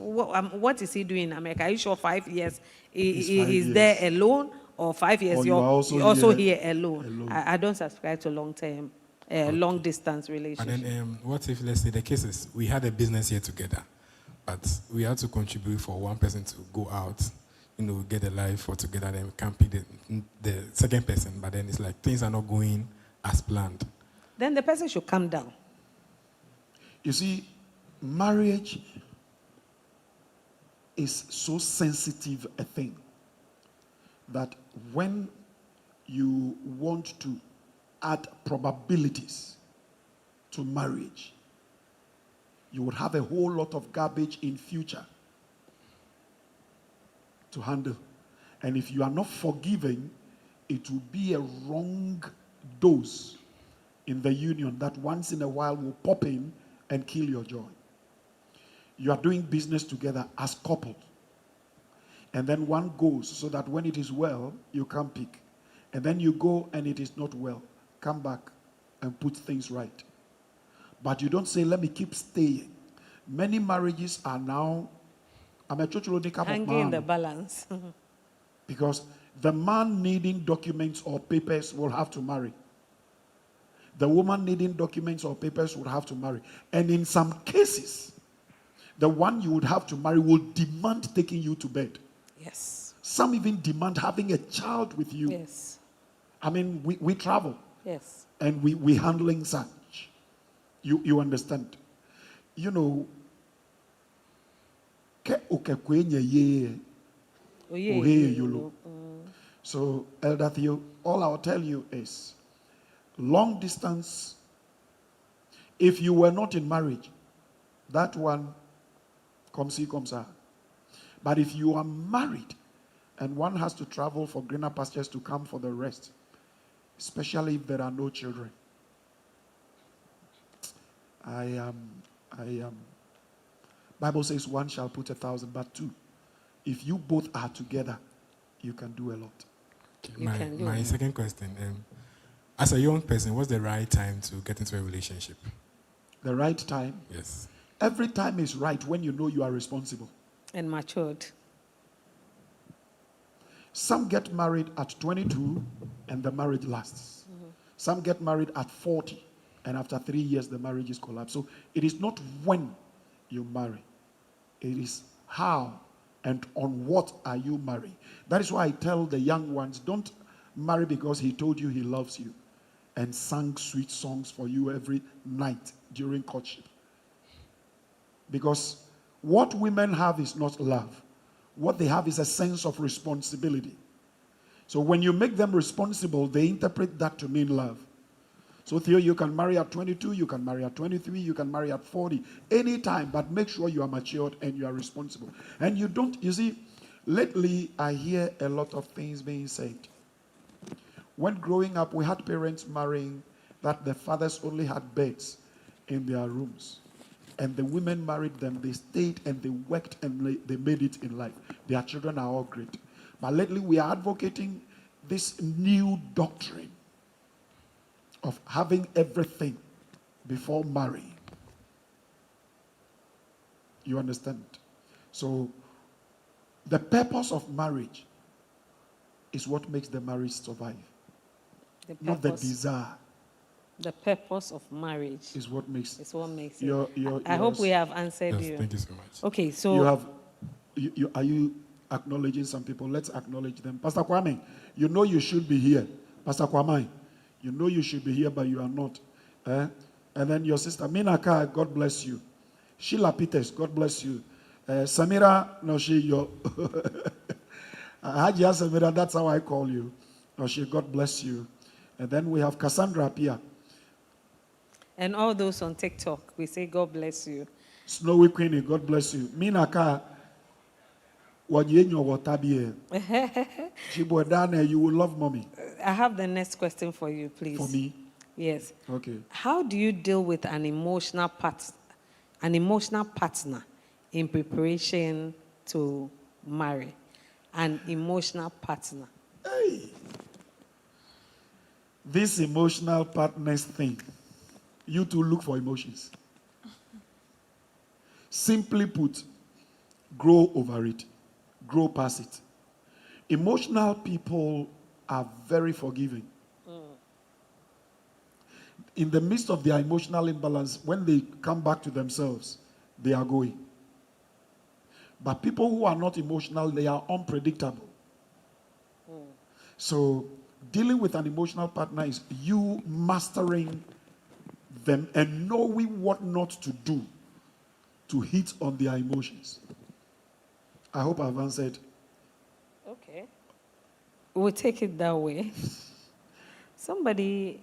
What is he doing in America? Are you sure 5 years? He's 5 years. there alone, or 5 years Or you're you're also here alone? alone. I don't subscribe to long term a long distance But relationship. then, what if, let's say, the case is we had a business here together, but we had to contribute for one person to go out, get a life for together, then we can't pick the second person, but then it's like things are not going as planned. Then the person should come down. You see, marriage is so sensitive a thing that when you want to add probabilities to marriage, you would have a whole lot of garbage in future to handle. And if you are not forgiving, it will be a wrong dose in the union that once in a while will pop in and kill your joy. You are doing business together as coupled. And then one goes so that when it is well, you can pick. And then you go and it is not well. Come back and put things right. But you don't say, let me keep staying. Many marriages are now, I'm a Hanging in the balance. because the man needing documents or papers will have to marry. The woman needing documents or papers would have to marry. And in some cases, the one you would have to marry will demand taking you to bed. Yes. Some even demand having a child with you. Yes. I mean, we travel. Yes. And we handling such. You understand? You know, so Elder Theo, all I'll tell you is long distance, if you were not in marriage, that one come see, come sir. But if you are married and one has to travel for greener pastures to come for the rest, especially if there are no children, I am. Bible says one shall put 1,000, but two. If you both are together, you can do a lot. My second question, as a young person, what's the right time to get into a relationship? The right time? Yes. Every time is right when you know you are responsible. And matured. Some get married at 22 and the marriage lasts. Mm-hmm. Some get married at 40 and after 3 years the marriage is collapsed. So it is not when you marry. It is how and on what are you marrying. That is why I tell the young ones, don't marry because he told you he loves you and sang sweet songs for you every night during courtship. Because what women have is not love. What they have is a sense of responsibility. So when you make them responsible, they interpret that to mean love. So Theo, you can marry at 22, you can marry at 23, you can marry at 40, anytime, but make sure you are matured and you are responsible. And you don't, you see, lately I hear a lot of things being said. When growing up, we had parents marrying that the fathers only had beds in their rooms. And the women married them, they stayed and they worked and they made it in life. Their children are all great. But lately we are advocating this new doctrine of having everything before marrying. You understand? So the purpose of marriage is what makes the marriage survive. Not the desire. The purpose of marriage is what makes it. I hope we have answered you. Thank you so much. Okay, so are you acknowledging some people? Let's acknowledge them. Pastor Kwame, you know you should be here. Pastor Kwame, you know you should be here, but you are not. And then your sister Minaka, God bless you. Sheila Peters, God bless you. Samira, no, your Hajia Samira, that's how I call you. No, God bless you. And then we have Cassandra Pia. And all those on TikTok, we say, God bless you. Snowy Queenie, God bless you. Minaka, you will love mommy. I have the next question for you, please. For me? Yes. Okay. How do you deal with an emotional partner in preparation to marry? An emotional partner. Hey. This emotional partners thing. You two look for emotions. Simply put, grow over it. Grow past it. Emotional people are very forgiving. in the midst of their emotional imbalance, when they come back to themselves, they are going. But people who are not emotional, they are unpredictable. So dealing with an emotional partner is you mastering them and knowing what not to do to hit on their emotions. I hope I've answered. Okay. We'll take it that way. Somebody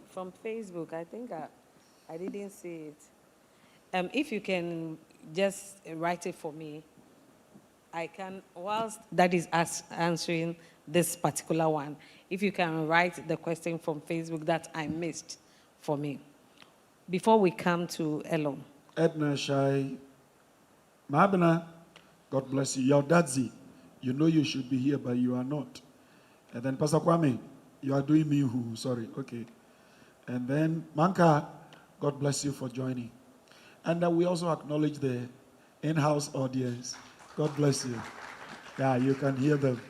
from Facebook, I think I didn't see it. If you can just write it for me, I can, whilst that is answering this particular one, if you can write the question from Facebook that I missed for me. Before we come to Elon. Edna Shai, Mabena, God bless you. Your dadzi, you know you should be here, but you are not. And then Pastor Kwame, you are doing me who, sorry, okay. And then Manka, God bless you for joining. And we also acknowledge the in-house audience. God bless you. Yeah, you can hear them.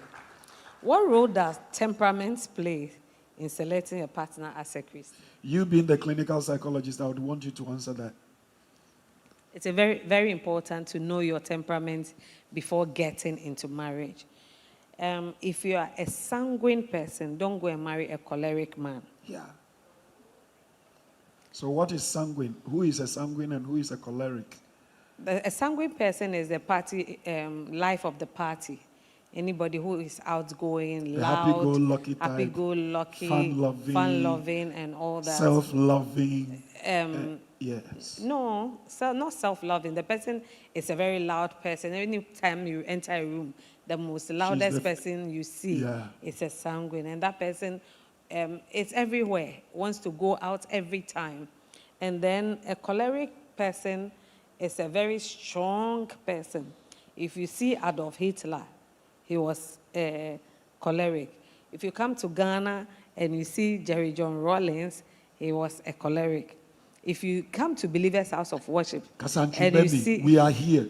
What role does temperament play in selecting a partner as a Christian? You being the clinical psychologist, I would want you to answer that. It's a very, very important to know your temperament before getting into marriage. If you are a sanguine person, don't go and marry a choleric man. Yeah. So what is sanguine? Who is a sanguine and who is a choleric? A sanguine person is the party, life of the party. Anybody who is outgoing, loud, happy-go-lucky type, happy-go-lucky, fun-loving, and all that. Self-loving. Yes. No, not self-loving. The person is a very loud person. Anytime you enter a room, the most loudest person you see is a sanguine. And that person is everywhere, wants to go out every time. And then a choleric person is a very strong person. If you see Adolf Hitler, he was choleric. If you come to Ghana and you see Jerry John Rawlings, he was a choleric. If you come to Believers' House of Worship, and you see, we are here.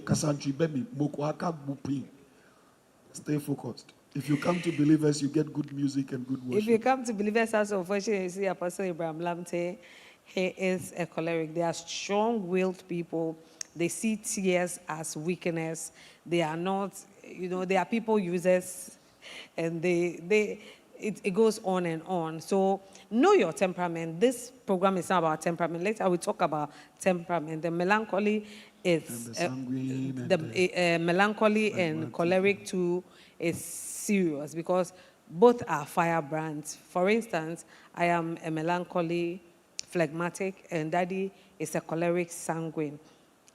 Stay focused. If you come to Believers, you get good music and good worship. If you come to Believers' House of Worship and you see Apostle Abraham Lamte, he is a choleric. They are strong-willed people. They see tears as weakness. They are not, they are people users, and it goes on and on. So know your temperament. This program is not about temperament. Later we'll talk about temperament. The melancholy is melancholy and choleric too is serious because both are firebrands. For instance, I am a melancholy phlegmatic, and Daddy is a choleric sanguine.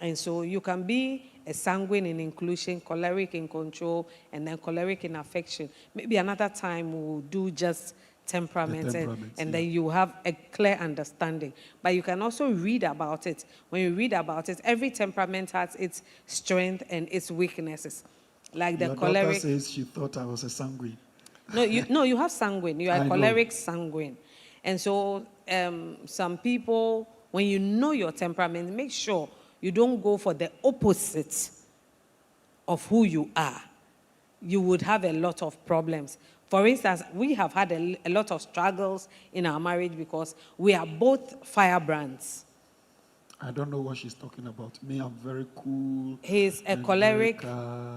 And so you can be a sanguine in inclusion, choleric in control, and then choleric in affection. Maybe another time we'll do just temperament, and then you have a clear understanding. But you can also read about it. When you read about it, every temperament has its strength and its weaknesses. Like the choleric. Daughter says she thought I was a sanguine. No, you have sanguine. You are a choleric sanguine. And so some people, when you know your temperament, make sure you don't go for the opposite of who you are. You would have a lot of problems. For instance, we have had a lot of struggles in our marriage because we are both firebrands. I don't know what she's talking about. Me, I'm very cool. He's a choleric.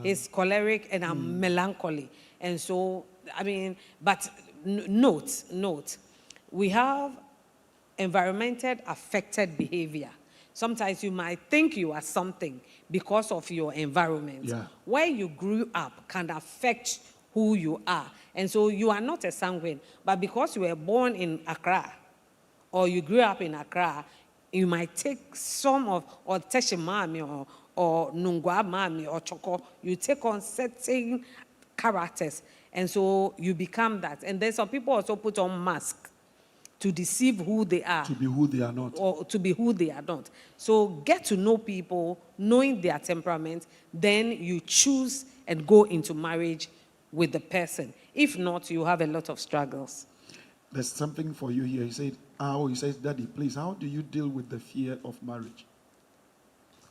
He's choleric, and I'm melancholy. And so, but note, we have environmental affected behavior. Sometimes you might think you are something because of your environment. Yeah. Where you grew up can affect who you are. And so you are not a sanguine, but because you were born in Accra or you grew up in Accra, you might take some of, or Teshimami or Nungwa Mami or Choko, you take on certain characters. And so you become that. And then some people also put on masks to deceive who they are. To be who they are not. Or to be who they are not. So get to know people, knowing their temperament, then you choose and go into marriage with the person. If not, you have a lot of struggles. There's something for you here. He says, Daddy, please, how do you deal with the fear of marriage?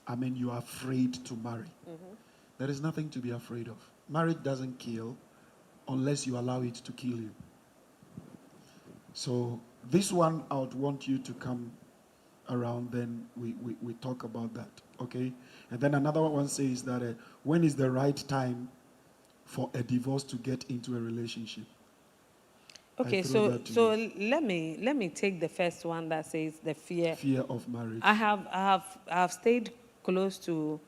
You are afraid to marry. Mm-hmm. There is nothing to be afraid of. Marriage doesn't kill unless you allow it to kill you. So This one, I would want you to come around, then we talk about that, okay? And then another one says that when is the right time for a divorce to get into a relationship? Okay, let me take the first one that says the fear of marriage. I have stayed close to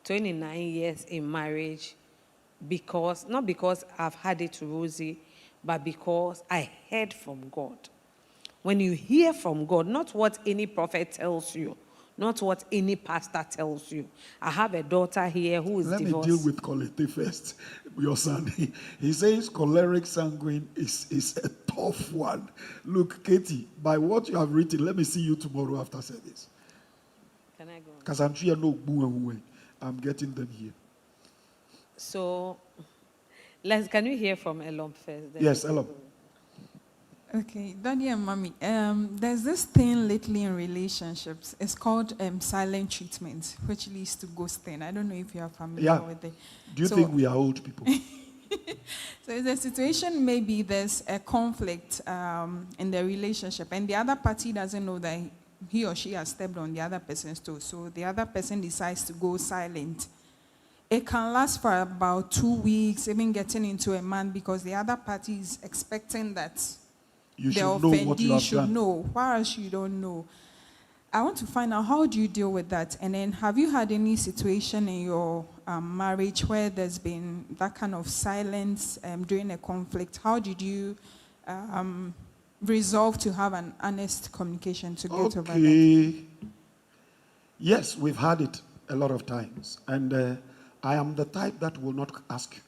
29 years in marriage because not because I've had it rosy, but because I heard from God. When you hear from God, not what any prophet tells you, not what any pastor tells you. I have a daughter here who is divorced. Let me deal with Colette first. Your son, he says choleric sanguine is a tough one. Look, Katie, by what you have written, let me see you tomorrow after service. Can I go? Because I'm sure no boo. I'm getting them here. So, can you hear from Elom first? Yes, Elom. Okay, Daddy and Mommy, there's this thing lately in relationships. It's called silent treatment, which leads to ghosting. I don't know if you are familiar with it. Do you think we are old people? So it's a situation, maybe there's a conflict in the relationship, and the other party doesn't know that he or she has stepped on the other person's toes. So the other person decides to go silent. It can last for about 2 weeks, even getting into a month, because the other party is expecting that you the offendee should know, whereas you don't know. I want to find out, how do you deal with that? And then, have you had any situation in your marriage where there's been that kind of silence during a conflict? How did you resolve to have an honest communication to get over that? Yes, we've had it a lot of times. And I am the type that will not ask.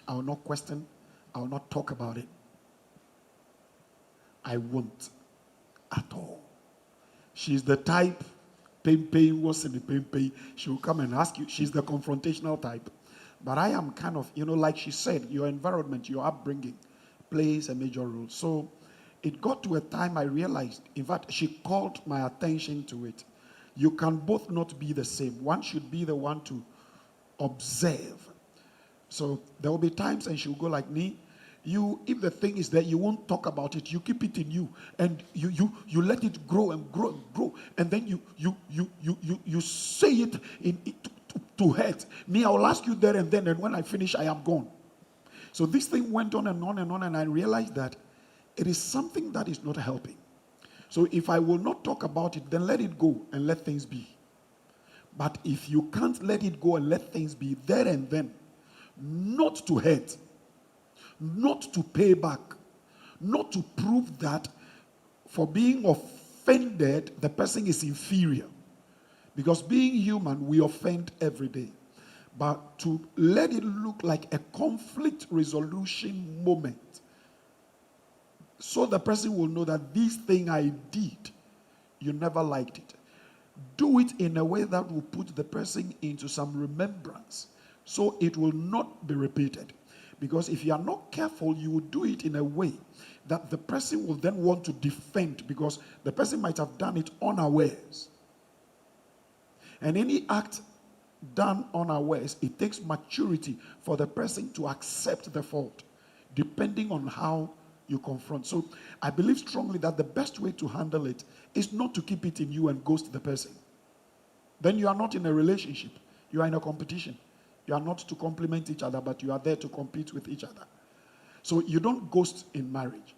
I will not question. I will not talk about it. I won't at all. She's the type, what's in the pain. She will come and ask you. She's the confrontational type. But I am kind of, like she said, your environment, your upbringing plays a major role. So it got to a time I realized, in fact, she called my attention to it. You can both not be the same. One should be the one to observe. So there will be times and she'll go like me. If the thing is there, you won't talk about it. You keep it in you, and you let it grow and grow and grow, and then you say it to hurt me. I will ask you there and then, and when I finish, I am gone. So this thing went on and on and on, and I realized that it is something that is not helping. So if I will not talk about it, then let it go and let things be. But if you can't let it go and let things be there and then, not to hurt, not to pay back, not to prove that for being offended, the person is inferior. Because being human, we offend every day. But to let it look like a conflict resolution moment, so the person will know that this thing I did, you never liked it. Do it in a way that will put the person into some remembrance, so it will not be repeated. Because if you are not careful, you will do it in a way that the person will then want to defend, because the person might have done it unawares. And any act done unawares, it takes maturity for the person to accept the fault, depending on how you confront. So I believe strongly that the best way to handle it is not to keep it in you and ghost the person. Then you are not in a relationship. You are in a competition. You are not to complement each other, but you are there to compete with each other. So you don't ghost in marriage.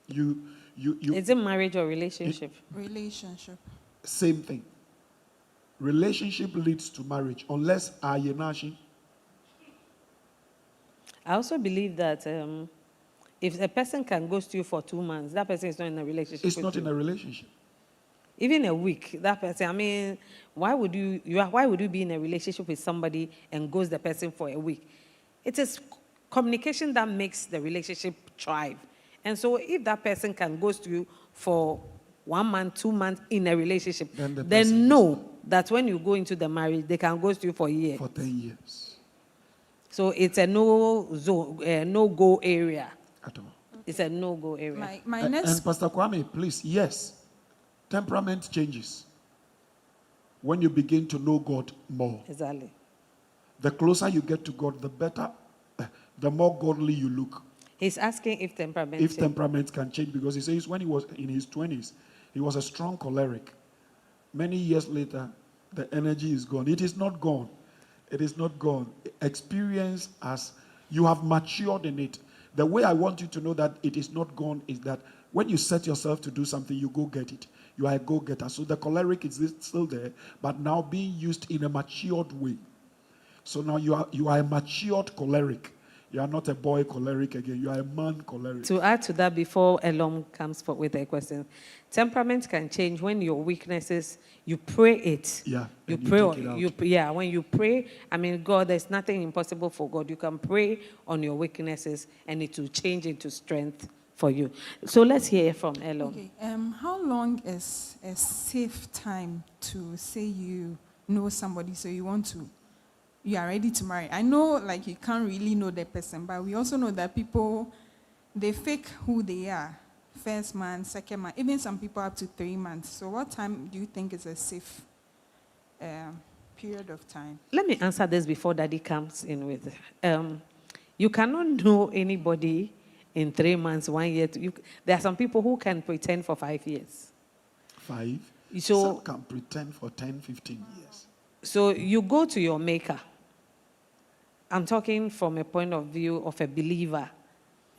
Is it marriage or relationship? Relationship. Same thing. Relationship leads to marriage, unless Ayenashi. I also believe that if a person can ghost you for 2 months, that person is not in a relationship. It's not in a relationship. Even a week, that person, I mean, why would you be in a relationship with somebody and ghost the person for a week? It is communication that makes the relationship thrive. And so if that person can ghost you for 1 month, 2 months in a relationship, then know that when you go into the marriage, they can ghost you for years. For 10 years. So it's a no-go area. At all. It's a no-go area. And Pastor Kwame, please, yes. Temperament changes when you begin to know God more. Exactly. The closer you get to God, the better, the more godly you look. He's asking if temperament If change. temperament can change, because he says when he was in his 20s, he was a strong choleric. Many years later, the energy is gone. It is not gone. It is not gone. Experience as you have matured in it. The way I want you to know that it is not gone is that when you set yourself to do something, you go get it. You are a go-getter. So the choleric is still there, but now being used in a matured way. So now you are a matured choleric. You are not a boy choleric again. You are a man choleric. To add to that, before Elom comes with a question, temperament can change when your weaknesses, you pray it. Yeah, You and you pray. take it out. When you pray, I mean, God, there's nothing impossible for God. You can pray on your weaknesses, and it will change into strength for you. So let's hear from Elom. Okay. How long is a safe time to say you know somebody, so you are ready to marry? I know, like, you can't really know the person, but we also know that people, they fake who they are. First month, second month, even some people up to 3 months. So what time do you think is a safe period of time? Let me answer this before Daddy comes in with. You cannot know anybody in 3 months, 1 year. There are some people who can pretend for 5 years. 5. So- Some can pretend for 10, 15 years. So you go to your maker. I'm talking from a point of view of a believer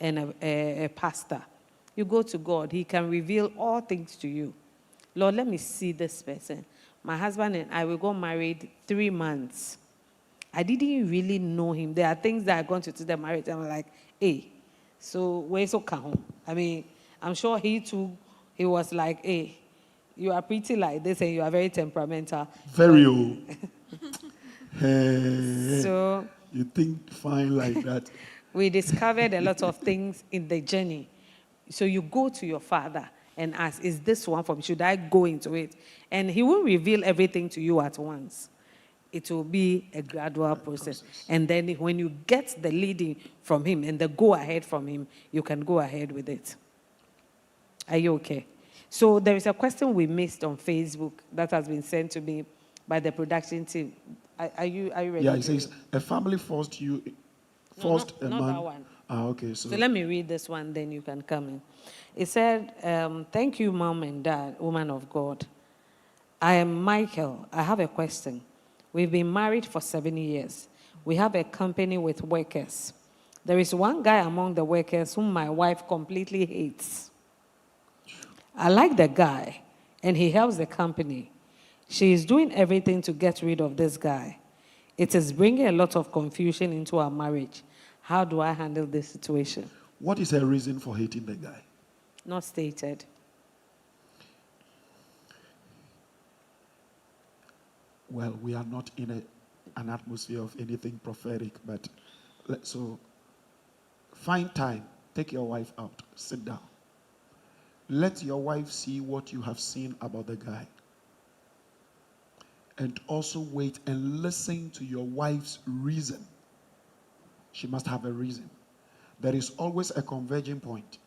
and a pastor. You go to God. He can reveal all things to you. Lord, let me see this person. My husband and I, we got married 3 months. I didn't really know him. There are things that are going to the marriage. I'm like, hey, so where's Okahom? I mean, I'm sure he too, he was like, hey, you are pretty like this and you are very temperamental. Very old. Hey, So you think fine like that? we discovered a lot of things in the journey. So you go to your father and ask, is this one for me? Should I go into it? And he will reveal everything to you at once. It will be a gradual process. And then when you get the leading from him and the go ahead from him, you can go ahead with it. Are you okay? So there is a question we missed on Facebook that has been sent to me by the production team. Are you ready? Yeah, it says a family forced a not man. that one. Okay, so So let me read this one, then you can come in. It said, thank you, Mom and Dad, woman of God. I am Michael. I have a question. We've been married for 7 years. We have a company with workers. There is one guy among the workers whom my wife completely hates. I like the guy, and he helps the company. She is doing everything to get rid of this guy. It is bringing a lot of confusion into our marriage. How do I handle this situation? what is her reason for hating the guy? Not stated. Well, we are not in an atmosphere of anything prophetic, but so find time, take your wife out, sit down. Let your wife see what you have seen about the guy. And also wait and listen to your wife's reason. She must have a reason. There is always a converging point.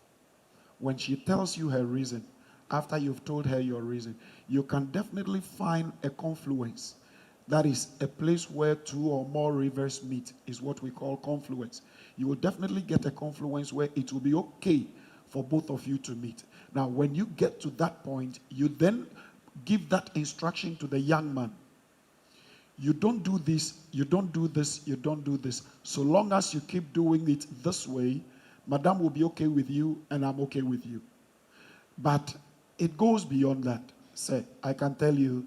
When she tells you her reason, after you've told her your reason, you can definitely find a confluence. That is a place where 2 or more rivers meet, is what we call confluence. You will definitely get a confluence where it will be okay for both of you to meet. Now, when you get to that point, you then give that instruction to the young man. You don't do this, you don't do this, you don't do this. So long as you keep doing it this way, Madam will be okay with you and I'm okay with you. But it goes beyond that. Say, I can tell you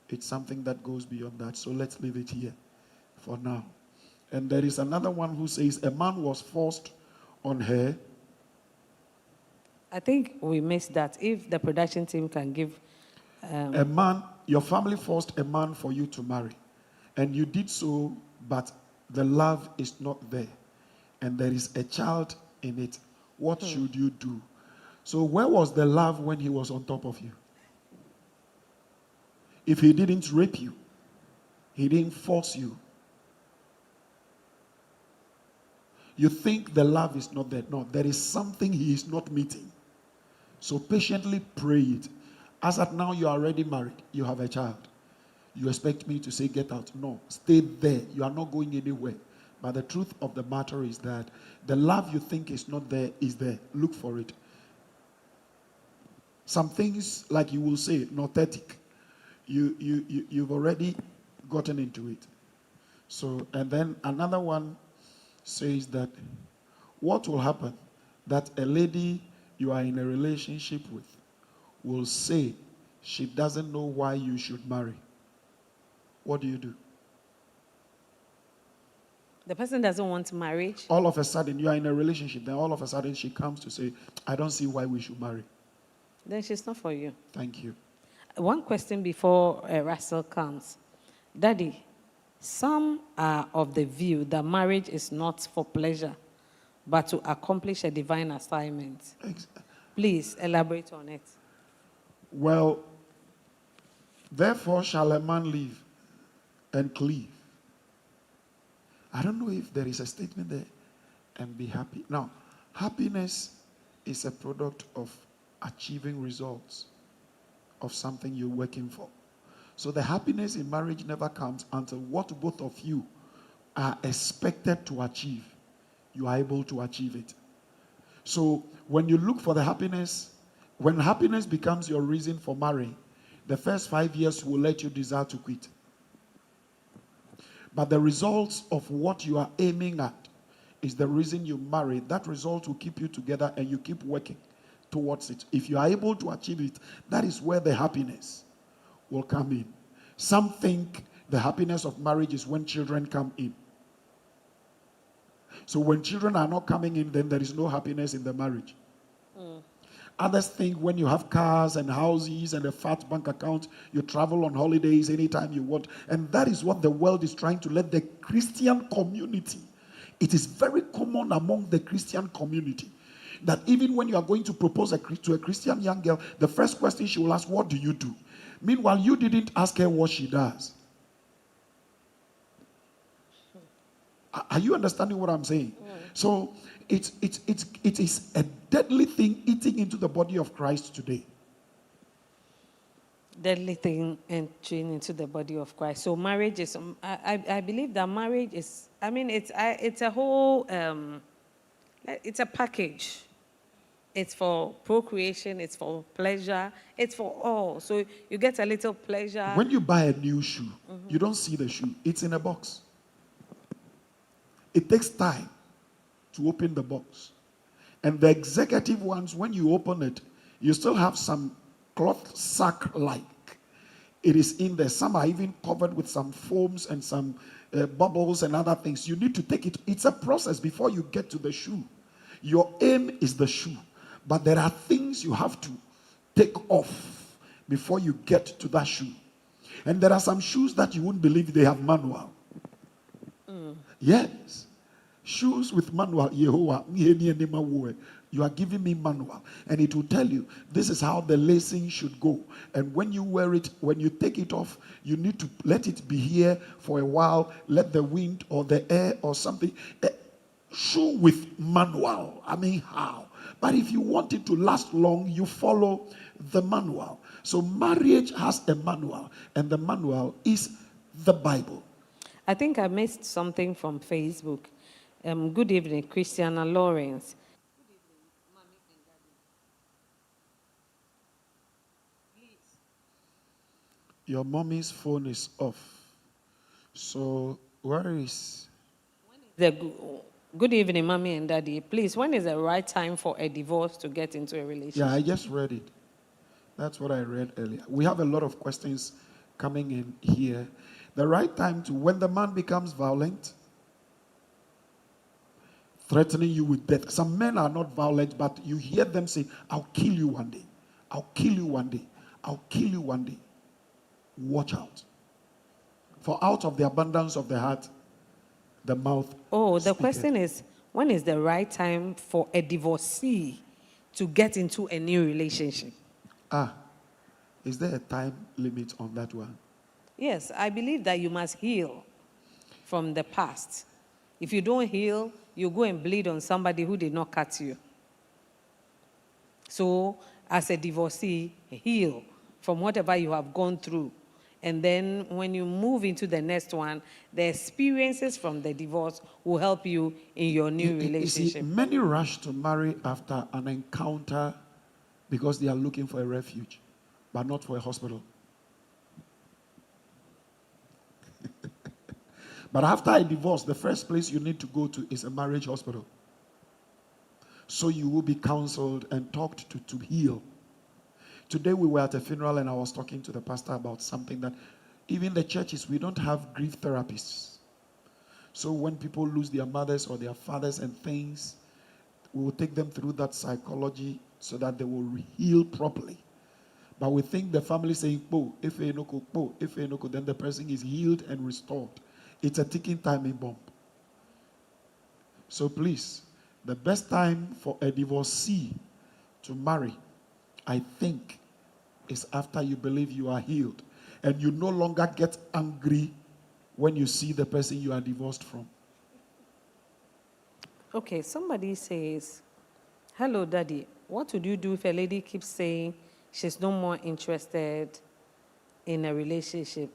it's something that goes beyond that. So let's leave it here for now. And there is another one who says a man was forced on her. I think we missed that. If the production team can give... A man, your family forced a man for you to marry. And you did so, but the love is not there. And there is a child in it. What should you do? So where was the love when he was on top of you? If he didn't rape you, he didn't force you. You think the love is not there. No, there is something he is not meeting. So patiently pray it. As at now, you are already married. You have a child. You expect me to say, get out. No, stay there. You are not going anywhere. But the truth of the matter is that the love you think is not there is there. Look for it. Some things, like you will say, nauthetic. You've already gotten into it. So, and then another one says that what will happen that a lady you are in a relationship with will say she doesn't know why you should marry. What do you do? The person doesn't want marriage. All of a sudden, you are in a relationship, then all of a sudden she comes to say, I don't see why we should marry. Then she's not for you. Thank you. One question before Russell comes. Daddy, some are of the view that marriage is not for pleasure, but to accomplish a divine assignment. Please elaborate on it. Well, therefore shall a man live and cleave. I don't know if there is a statement there, and be happy. Now, happiness is a product of achieving results of something you're working for. So the happiness in marriage never comes until what both of you are expected to achieve, you are able to achieve it. So when you look for the happiness, when happiness becomes your reason for marrying, the first 5 years will let you desire to quit. But the results of what you are aiming at is the reason you marry. That result will keep you together and you keep working towards it. If you are able to achieve it, that is where the happiness will come in. Some think the happiness of marriage is when children come in. So when children are not coming in, then there is no happiness in the marriage. Others think when you have cars and houses and a fat bank account, you travel on holidays anytime you want. And that is what the world is trying to let the Christian community. It is very common among the Christian community that even when you are going to propose to a Christian young girl, the first question she will ask, what do you do? Meanwhile, you didn't ask her what she does. Are you understanding what I'm saying? So it is a deadly thing eating into the body of Christ today. Deadly thing entering into the body of Christ. So marriage is, I believe that marriage is, I mean, it's a whole, it's a package. It's for procreation, it's for pleasure, it's for all. So you get a little pleasure. When you buy a new shoe, you don't see the shoe. It's in a box. It takes time to open the box. And the executive ones, when you open it, you still have some cloth sack-like. It is in there. Some are even covered with some foams and some bubbles and other things. You need to take it. It's a process before you get to the shoe. Your aim is the shoe. But there are things you have to take off before you get to that shoe. And there are some shoes that you wouldn't believe they have manual. Yes. Shoes with manual. You are giving me manual. And it will tell you, this is how the lacing should go. And when you wear it, when you take it off, you need to let it be here for a while. Let the wind or the air or something. Shoe with manual. I mean, how? But if you want it to last long, you follow the manual. So marriage has a manual, and the manual is the Bible. I think I missed something from Facebook. Good evening, Christiana Lawrence. Good evening, Mommy and Daddy. Please. Your mommy's phone is off. So where is... Good evening, Mommy and Daddy. Please, when is the right time for a divorce to get into a relationship? Yeah, I just read it. That's what I read earlier. We have a lot of questions coming in here. The right time to, when the man becomes violent, threatening you with death. Some men are not violent, but you hear them say, I'll kill you one day. I'll kill you one day. I'll kill you one day. Watch out. For out of the abundance of the heart, the mouth. Oh, the speaketh. question is, when is the right time for a divorcee to get into a new relationship? Is there a time limit on that one? Yes, I believe that you must heal from the past. If you don't heal, you go and bleed on somebody who did not cut you. So, as a divorcee, heal from whatever you have gone through And then when you move into the next one, the experiences from the divorce will help you in your new You see, relationship. many rush to marry after an encounter because they are looking for a refuge, but not for a hospital. But after a divorce, the first place you need to go to is a marriage hospital. So you will be counseled and talked to heal. Today we were at a funeral and I was talking to the pastor about something that even the churches, we don't have grief therapists. So when people lose their mothers or their fathers and things, we will take them through that psychology so that they will heal properly. But we think the family saying, po, if enoko, then the person is healed and restored. It's a ticking timing bomb. So please, the best time for a divorcee to marry, I think, is after you believe you are healed. And you no longer get angry when you see the person you are divorced from. Okay, somebody says, hello, Daddy. What would you do if a lady keeps saying she's no more interested in a relationship?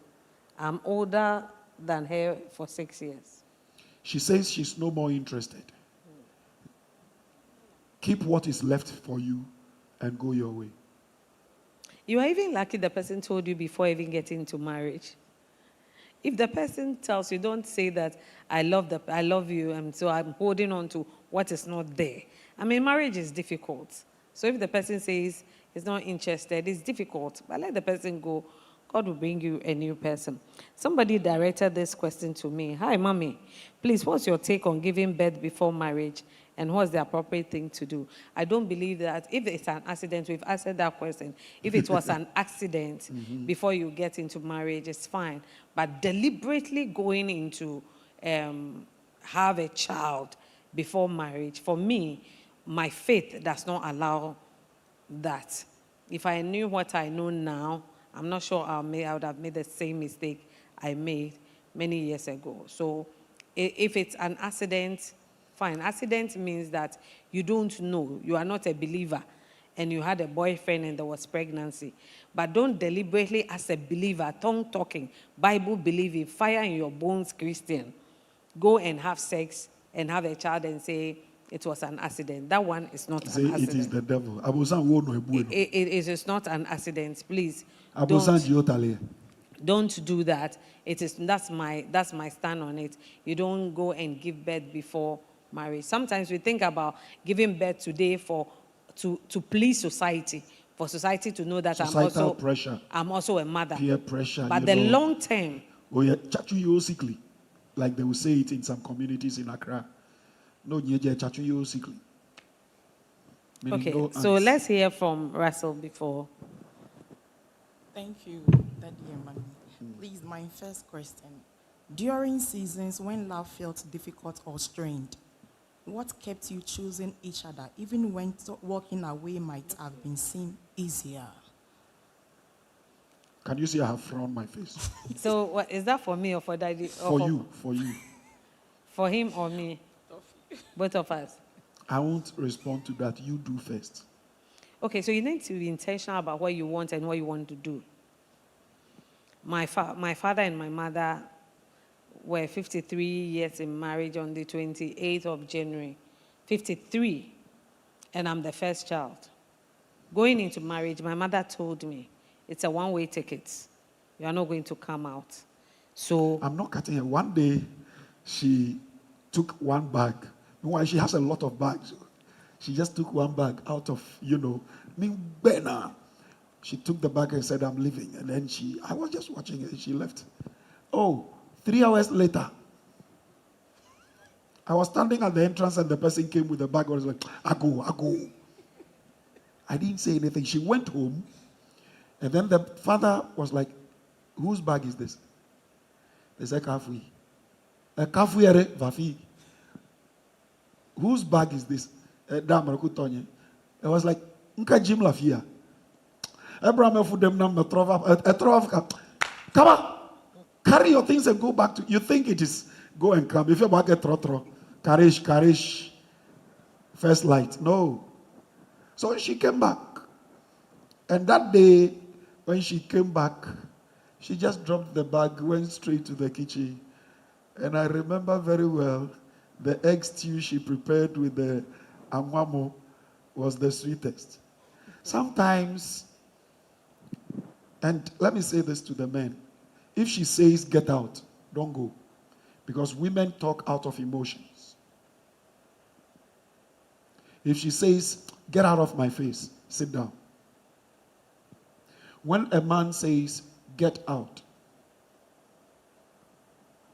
I'm older than her for 6 years. She says she's no more interested. Keep what is left for you and go your way. You are even lucky the person told you before even getting into marriage. If the person tells you, don't say that I love you, and so I'm holding on to what is not there. I mean, marriage is difficult. So if the person says he's not interested, it's difficult. But let the person go. God will bring you a new person. Somebody directed this question to me. Hi, Mommy. Please, what's your take on giving birth before marriage? And what's the appropriate thing to do? I don't believe that if it's an accident, we've answered that question. If it was an accident before you get into marriage, it's fine. But deliberately going into have a child before marriage, for me, my faith does not allow that. If I knew what I know now, I'm not sure I would have made the same mistake I made many years ago. So if it's an accident, fine. Accident means that you don't know. You are not a believer and you had a boyfriend and there was pregnancy. But don't deliberately, as a believer, tongue talking, Bible believing, fire in your bones Christian, go and have sex and have a child and say it was an accident. That one is not Say an accident. it is the devil. It is not an accident. Please Don't don't do that. That's my stand on it. You don't go and give birth before marriage. Sometimes we think about giving birth today to please society, for society to know that Societal pressure, I'm also a mother. peer pressure. But the long term, oh yeah, chachu like they will say it in some communities in Accra. No, chachu. okay. So let's hear from Russell before. Thank you, Daddy and Mommy. Please, my first question. During seasons when love felt difficult or strained, what kept you choosing each other, even when walking away might have been seen easier? Can you see I have frowned my face? So what, is that for me or for Daddy? For you. For him or me? Both of us. I won't respond to that. You do first. Okay, so you need to be intentional about what you want and what you want to do. My father and my mother were 53 years in marriage on the 28th of January. 53. And I'm the first child. Going into marriage, my mother told me, it's a one-way ticket. You are not going to come out. So I'm not cutting her. One day, she took one bag. Meanwhile, she has a lot of bags. She just took one bag out of, she took the bag and said, I'm leaving. And then I was just watching it. She left. Oh, 3 hours later, I was standing at the entrance and the person came with the bag. I was like, I go. I didn't say anything. She went home. And then the father was like, whose bag is this? They said, Kafui. Kafui Vafi. Whose bag is this? I was like, Nka Jim Lafia. Abraham for them number come on, carry your things and go back to. You think it is go and come. If you back at trotro, Karish, first light. No. So she came back. And that day, when she came back, She just dropped the bag, went straight to the kitchen. And I remember very well the egg stew she prepared with the amwamo was the sweetest. Sometimes, and let me say this to the men, if she says get out, don't go. Because women talk out of emotions. If she says get out of my face, sit down. When a man says get out,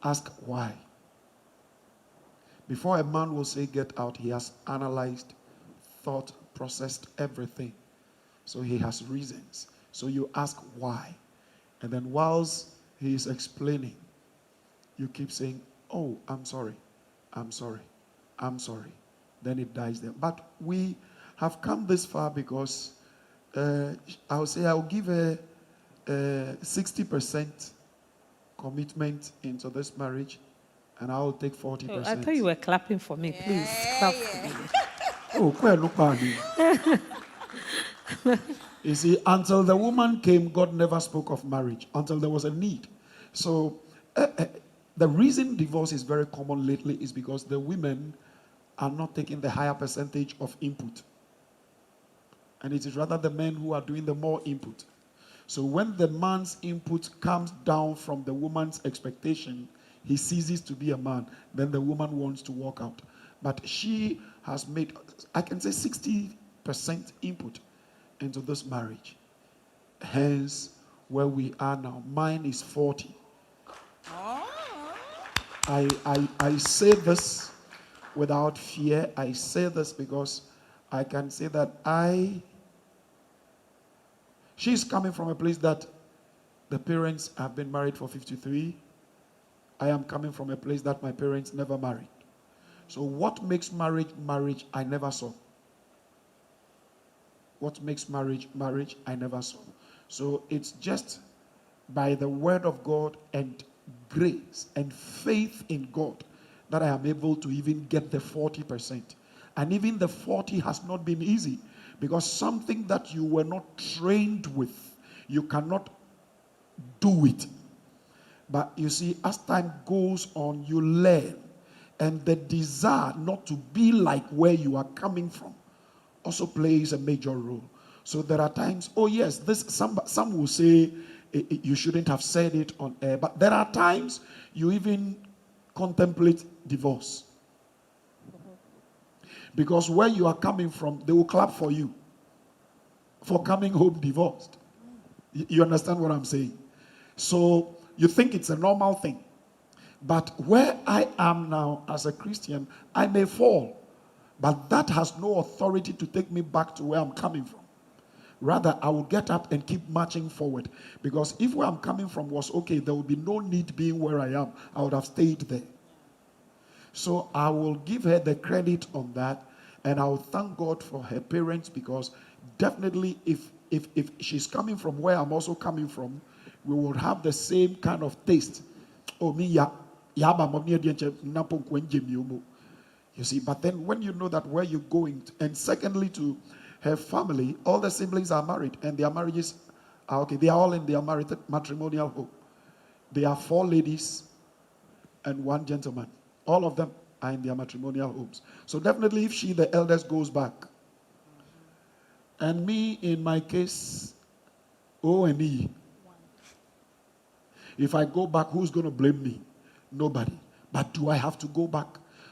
ask why. Before a man will say get out, he has analyzed, thought, processed everything. So he has reasons. So you ask why. And then whilst he is explaining, you keep saying, oh, I'm sorry, I'm sorry, I'm sorry. Then it dies there. But we have come this far because I'll say I'll give a 60% commitment into this marriage, and I'll take 40%. Oh, I thought you were clapping for me. Please clap for me. Oh, quite look bad. You see, until the woman came, God never spoke of marriage until there was a need. So, the reason divorce is very common lately is because the women are not taking the higher percentage of input. And it is rather the men who are doing the more input. So when the man's input comes down from the woman's expectation, he ceases to be a man. Then the woman wants to walk out. But she has made, I can say 60% input into this marriage. Hence, where we are now. Mine is 40. I say this without fear. I say this because I can say that she's coming from a place that the parents have been married for 53. I am coming from a place that my parents never married. So what makes marriage, I never saw. What makes marriage, I never saw. So it's just by the word of God and grace and faith in God that I am able to even get the 40%. And even the 40 has not been easy, because something that you were not trained with, you cannot do it. But you see, as time goes on, you learn. And the desire not to be like where you are coming from also plays a major role. So there are times, oh yes, some will say you shouldn't have said it on air, but there are times you even contemplate divorce. Because where you are coming from, they will clap for you for coming home divorced. You understand what I'm saying? So you think it's a normal thing. But where I am now as a Christian, I may fall. But that has no authority to take me back to where I'm coming from. Rather, I will get up and keep marching forward. Because if where I'm coming from was okay, there would be no need being where I am. I would have stayed there. So I will give her the credit on that. And I will thank God for her parents, because definitely if she's coming from where I'm also coming from, we will have the same kind of taste. Oh, me, ya. You see, but then when you know that where you're going, and secondly to her family, all the siblings are married, and their marriages are okay. They are all in their matrimonial home. They are 4 ladies and 1 gentleman. All of them are in their matrimonial homes. So definitely if she, the eldest, goes back, and me, in my case, O&E, if I go back, who's going to blame me? Nobody. But do I have to go back?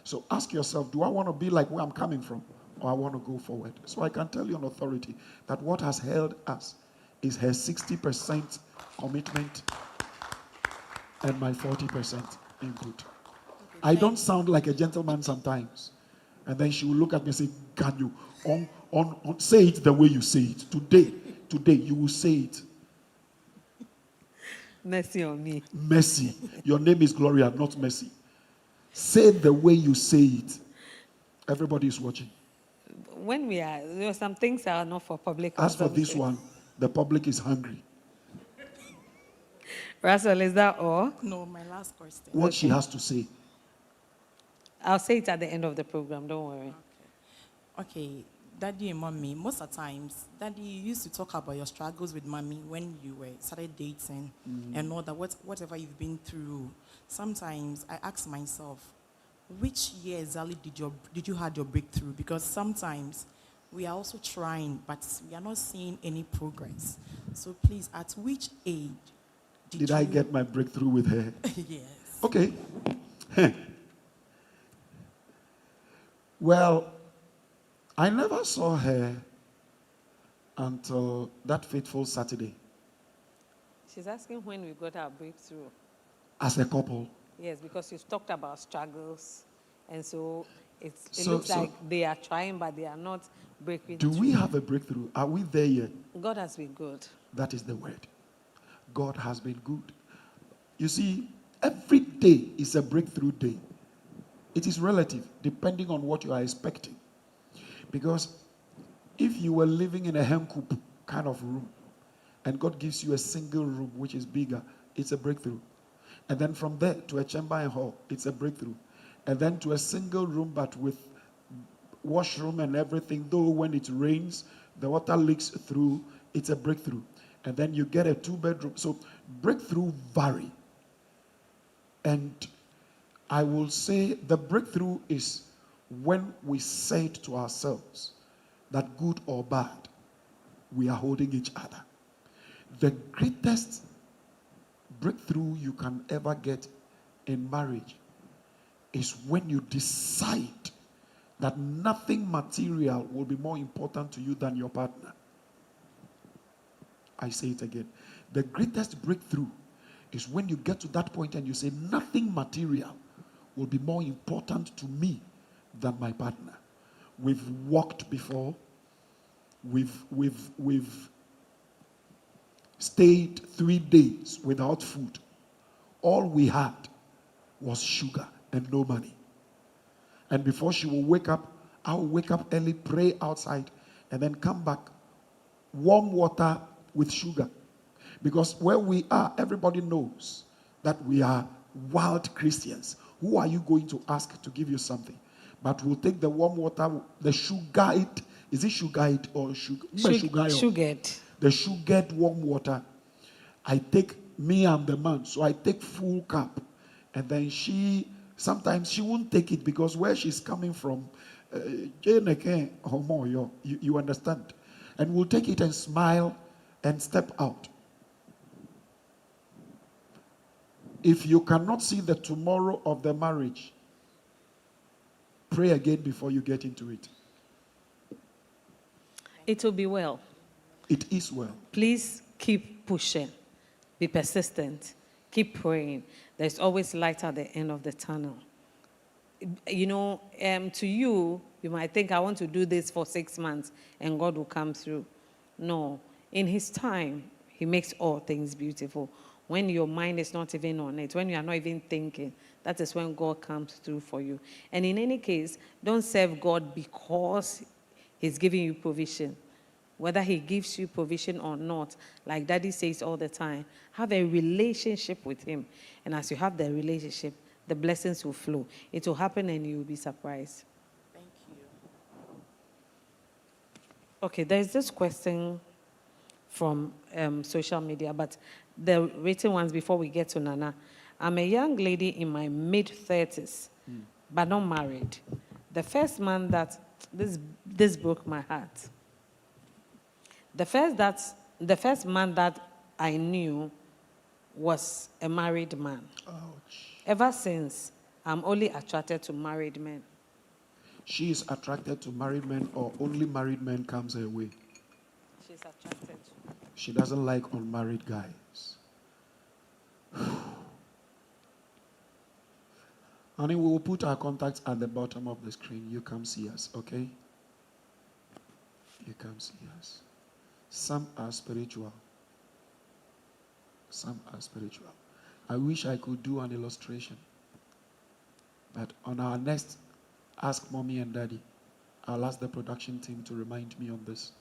So ask yourself, do I want to be like where I'm coming from, or I want to go forward? So I can tell you on authority that what has held us is her 60% commitment and my 40% input. I don't sound like a gentleman sometimes. And then she will look at me and say, can you say it the way you say it? Today you will say it. Mercy on me. Mercy. Your name is Gloria, not Mercy. Say it the way you say it. Everybody is watching. When there are some things that are not for public As for this consumption. one, the public is hungry. Russell, is that all? No, my last question. What she has to say. I'll say it at the end of the program, don't worry. Okay. Daddy and mommy, most of the times, Daddy used to talk about your struggles with mommy when you were started dating and all that, whatever you've been through. Sometimes I ask myself, which year exactly did you had your breakthrough? Because sometimes we are also trying, but we are not seeing any progress. So please, at which age Did I get my breakthrough with her? Yes. Okay. Well, I never saw her until that fateful Saturday She's asking when we got our breakthrough. as a couple. Yes, because you've talked about struggles. And so it So- looks so- like they are trying, but they are not breaking Do through. we have a breakthrough? Are we there yet? God has been good. That is the word. God has been good. You see, every day is a breakthrough day. It is relative, depending on what you are expecting. Because if you were living in a hen coop kind of room, and God gives you a single room which is bigger, it's a breakthrough. And then from there to a chamber and hall, it's a breakthrough. And then to a single room but with washroom and everything, though when it rains, the water leaks through, it's a breakthrough. And then you get a 2-bedroom. So breakthrough vary. And I will say the breakthrough is when we say it to ourselves that good or bad, we are holding each other. The greatest breakthrough you can ever get in marriage is when you decide that nothing material will be more important to you than your partner. I say it again. The greatest breakthrough is when you get to that point and you say nothing material will be more important to me than my partner. We've walked before. We've stayed 3 days without food. All we had was sugar and no money. And before she will wake up, I'll wake up early, pray outside, and then come back. Warm water with sugar. Because where we are, everybody knows that we are wild Christians. Who are you going to ask to give you something? But we'll take the warm water, the sugared, is it sugared or sugar? Sugared. The sugared warm water. I take, me and the man, so I take full cup. And then sometimes she won't take it because where she's coming from, you understand? And we'll take it and smile and step out. If you cannot see the tomorrow of the marriage, pray again before you get into it. It will be well. It is well. Please keep pushing. Be persistent. Keep praying. There's always light at the end of the tunnel. You know, to you, you might think, I want to do this for 6 months and God will come through. No. In His time, He makes all things beautiful. When your mind is not even on it, when you are not even thinking, that is when God comes through for you. And in any case, don't serve God because He's giving you provision. Whether He gives you provision or not, like Daddy says all the time, have a relationship with Him. And as you have the relationship, the blessings will flow. It will happen and you will be surprised. Thank you. Okay, there's this question from social media, but the written ones before we get to Nana. I'm a young lady in my mid-30s, but not married. The first man that, this broke my heart. The first man that I knew was a married man. Ouch. Ever since, I'm only attracted to married men. She is attracted to married men, or only married men comes her way. She's attracted. She doesn't like unmarried guys. Honey, we will put our contacts at the bottom of the screen. You come see us, okay? You come see us. Some are spiritual. Some are spiritual. I wish I could do an illustration. But on our next Ask Mommy and Daddy, I'll ask the production team to remind me on this.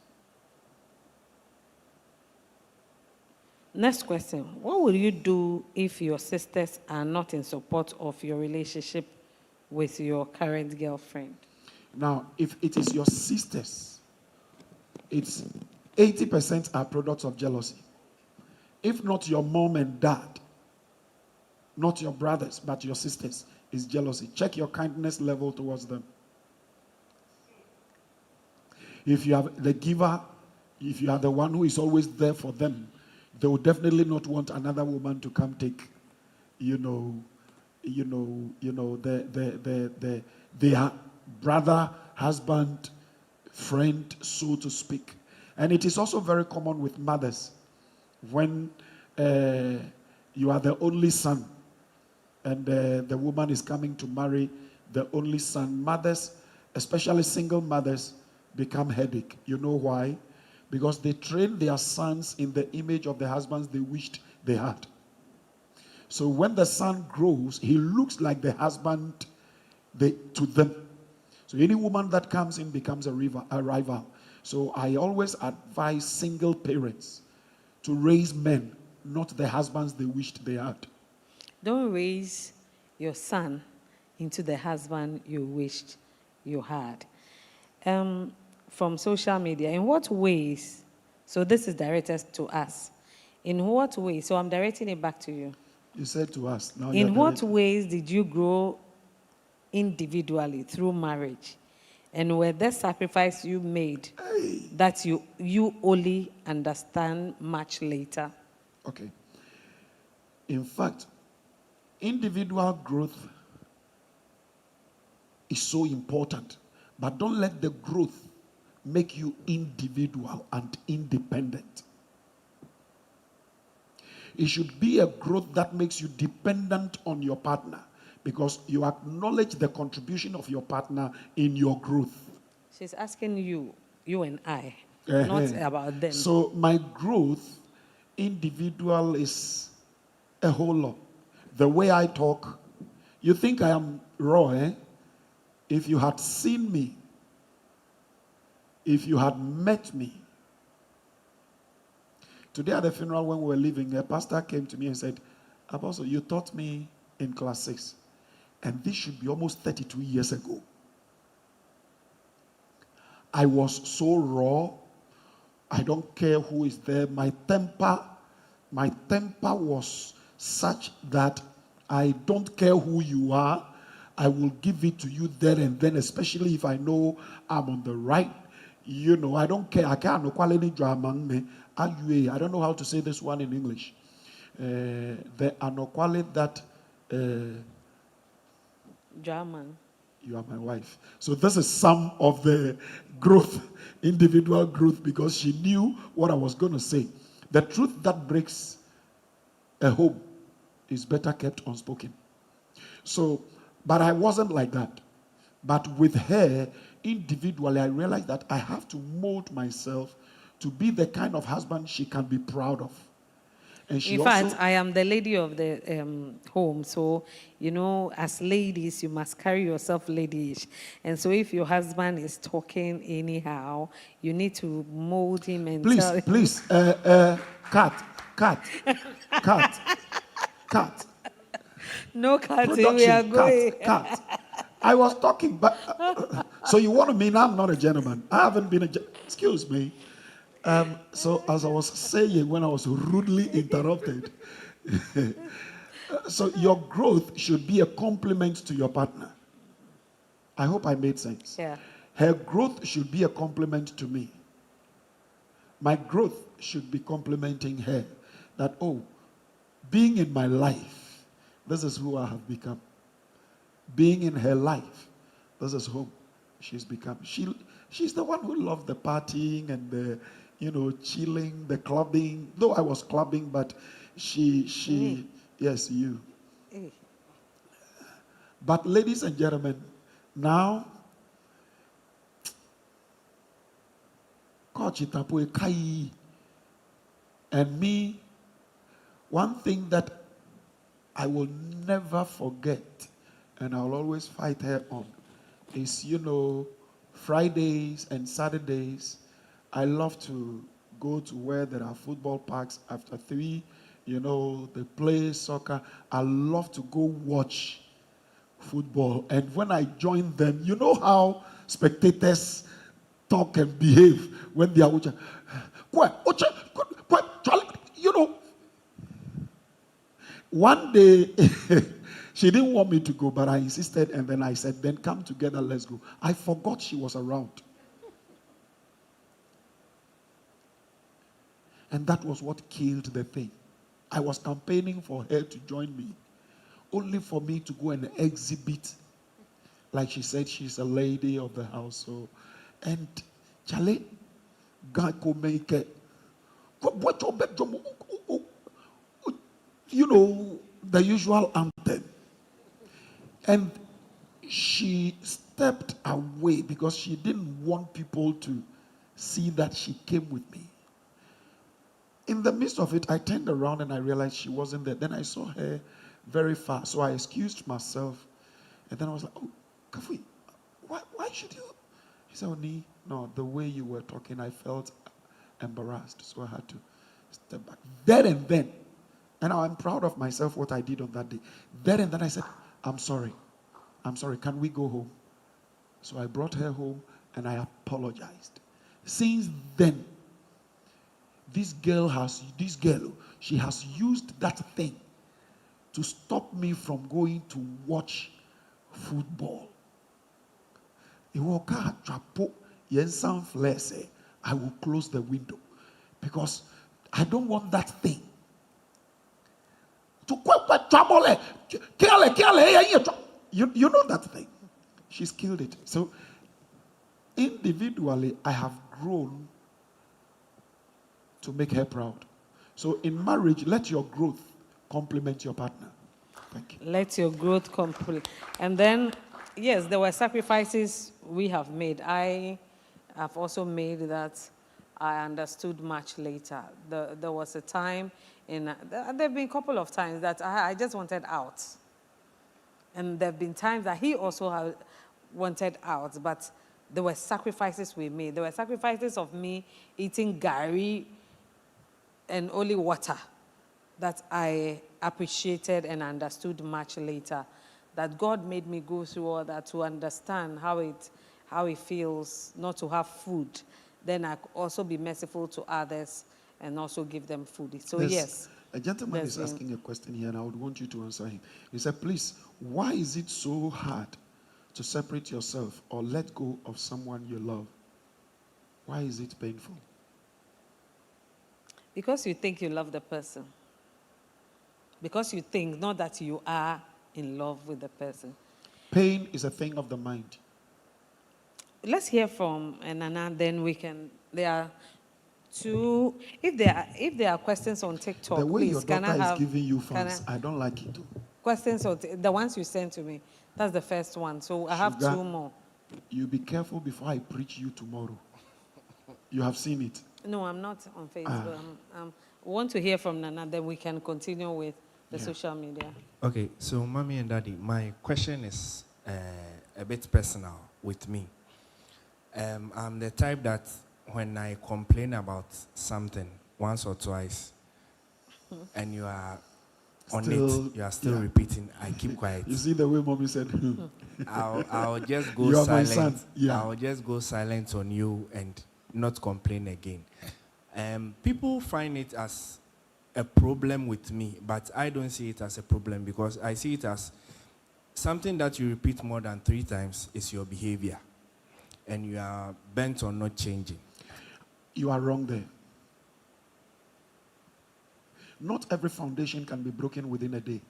Next question. What will you do if your sisters are not in support of your relationship with your current girlfriend? Now, if it is your sisters, it's 80% are products of jealousy. If not your mom and dad, not your brothers, but your sisters, is jealousy. Check your kindness level towards them. If you are the giver, if you are the one who is always there for them, they will definitely not want another woman to come take, their brother, husband, friend, so to speak. And it is also very common with mothers. When you are the only son and the woman is coming to marry the only son, mothers, especially single mothers, become headache. You know why? Because they train their sons in the image of the husbands they wished they had. So when the son grows, he looks like the husband to them. So any woman that comes in becomes a rival. So I always advise single parents to raise men, not the husbands they wished they had. Don't raise your son into the husband you wished you had. From social media, in what ways, so this is directed to us, in what ways, so I'm directing it back to you. You said to us. Now in what ways did you grow individually through marriage? And were there sacrifices you made that you only understand much later? Okay. In fact, individual growth is so important, but don't let the growth make you individual and independent. It should be a growth that makes you dependent on your partner, because you acknowledge the contribution of your partner in your growth. She's asking you and I, not about them. So my growth, individual, is a whole lot. The way I talk, you think I am raw, eh? If you had seen me, if you had met me. Today at the funeral when we were leaving, a pastor came to me and said, Apostle, you taught me in class 6. And this should be almost 32 years ago. I was so raw. I don't care who is there. My temper was such that I don't care who you are. I will give it to you there and then, especially if I know I'm on the right. I don't care. I can't know quality drama. I don't know how to say this one in English. The anoquality that German. You are my wife. So this is some of the growth, individual growth, because she knew what I was going to say. The truth that breaks a home is better kept unspoken. So, but I wasn't like that. But with her, individually, I realized that I have to mold myself to be the kind of husband she can be proud of. And she in fact, I am the lady of the home. So, as ladies, you must carry yourself ladyish. And so if your husband is talking anyhow, you need to mold him and tell him. Please, cut. No cutting, we are going. Cut. I was talking, but so you want to mean I'm not a gentleman? I haven't been excuse me. So as I was saying when I was rudely interrupted, so your growth should be a compliment to your partner. I hope I made sense. Yeah. Her growth should be a compliment to me. My growth should be complimenting her. That, being in my life, this is who I have become. Being in her life, this is who she's become. She's the one who loved the partying and the, chilling, the clubbing. Though I was clubbing, but yes, you. But ladies and gentlemen, now, and me, one thing that I will never forget, and I'll always fight her on, is, Fridays and Saturdays, I love to go to where there are football parks after 3, they play soccer. I love to go watch football. And when I join them, you know how spectators talk and behave when they are watching. You know, one day she didn't want me to go, but I insisted, and then I said, then come together, let's go. I forgot she was around. And that was what killed the thing. I was campaigning for her to join me, only for me to go and exhibit. Like she said, she's a lady of the house. So, and Charlie, God could make it. You know, the usual anthem. And she stepped away because she didn't want people to see that she came with me. In the midst of it, I turned around and I realized she wasn't there. Then I saw her very far. So I excused myself. And then I was like, oh, Kafui, why should you? He said, Oni, no, the way you were talking, I felt embarrassed. So I had to step back. There and then, and I'm proud of myself what I did on that day. There and then I said, I'm sorry. Can we go home? So I brought her home and I apologized. Since then, this girl, she has used that thing to stop me from going to watch football. I will close the window because I don't want that thing to you know that thing. She's killed it. So individually, I have grown to make her proud. So in marriage, let your growth complement your partner. Thank you. Let your growth complete. And then, yes, there were sacrifices we have made. I have also made that I understood much later. There was a time there have been a couple of times that I just wanted out. And there have been times that he also wanted out, but there were sacrifices we made. There were sacrifices of me eating gari and only water that I appreciated and understood much later. That God made me go through all that to understand how it feels not to have food. Then I could also be merciful to others and also give them food. So yes. A gentleman is asking a question here, and I would want you to answer him. He said, please, why is it so hard to separate yourself or let go of someone you love? Why is it painful? Because you think you love the person. Because you think, not that you are in love with the person. Pain is a thing of the mind. Let's hear from Nana, then we can. There are two. If there are questions on TikTok, the way please, your daughter is giving you funds, I don't like it. Questions on the ones you sent to me. That's the first one. So I have two more. You be careful before I preach you tomorrow. You have seen it. No, I'm not on Facebook. I want to hear from Nana, then we can continue with the social media. Okay, so mommy and daddy, my question is a bit personal with me. I'm the type that when I complain about something once or twice, and you are on it, you are still repeating, I keep quiet. You see the way mommy said, I'll just go silent. I'll just go silent on you and not complain again. People find it as a problem with me, but I don't see it as a problem because I see it as something that you repeat more than 3 times is your behavior, and you are bent on not changing. You are wrong there. Not every foundation can be broken within a day.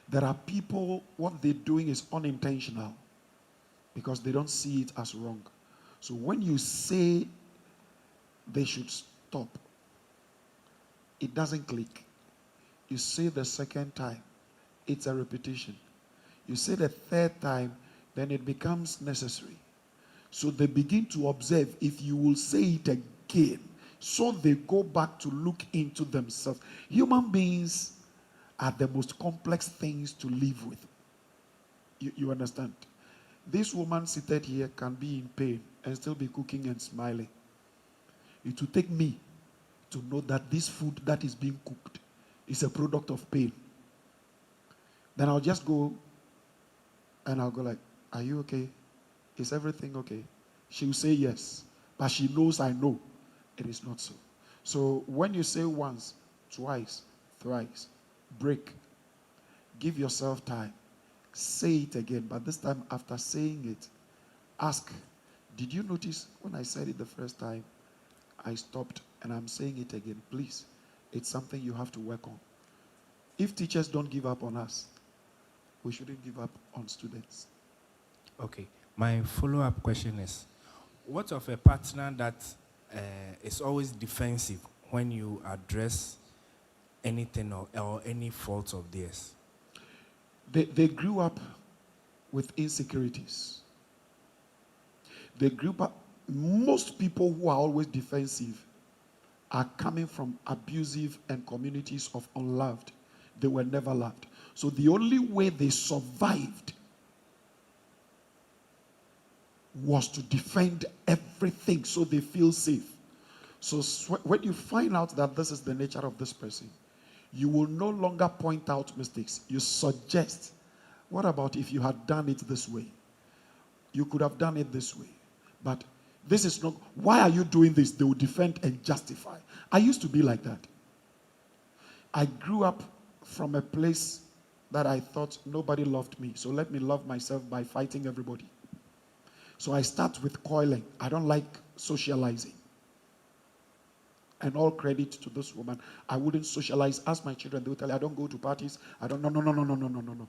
There are people, what they're doing is unintentional because they don't see it as wrong. So when you say they should stop, it doesn't click. You say the second time, it's a repetition. You say the third time, then it becomes necessary. So they begin to observe if you will say it again. So they go back to look into themselves. Human beings are the most complex things to live with. You understand? This woman seated here can be in pain and still be cooking and smiling. It will take me to know that this food that is being cooked is a product of pain. Then I'll just go and I'll go like, are you okay? Is everything okay? She will say yes, but she knows I know it is not so. So when you say once, twice, thrice, break, give yourself time, say it again, but this time after saying it, ask, did you notice when I said it the first time, I stopped and I'm saying it again? Please, it's something you have to work on. If teachers don't give up on us, we shouldn't give up on students. Okay. My follow-up question is, what of a partner that is always defensive when you address anything or any fault of theirs? They grew up with insecurities. They grew up, most people who are always defensive are coming from abusive and communities of unloved. They were never loved. So the only way they survived was to defend everything so they feel safe. So when you find out that this is the nature of this person, you will no longer point out mistakes. You suggest, what about if you had done it this way? You could have done it this way. But this is not, why are you doing this? They will defend and justify. I used to be like that. I grew up from a place that I thought nobody loved me. So let me love myself by fighting everybody. So I start with coiling. I don't like socializing. And all credit to this woman. I wouldn't socialize. Ask my children, they will tell you, I don't go to parties. I don't, no.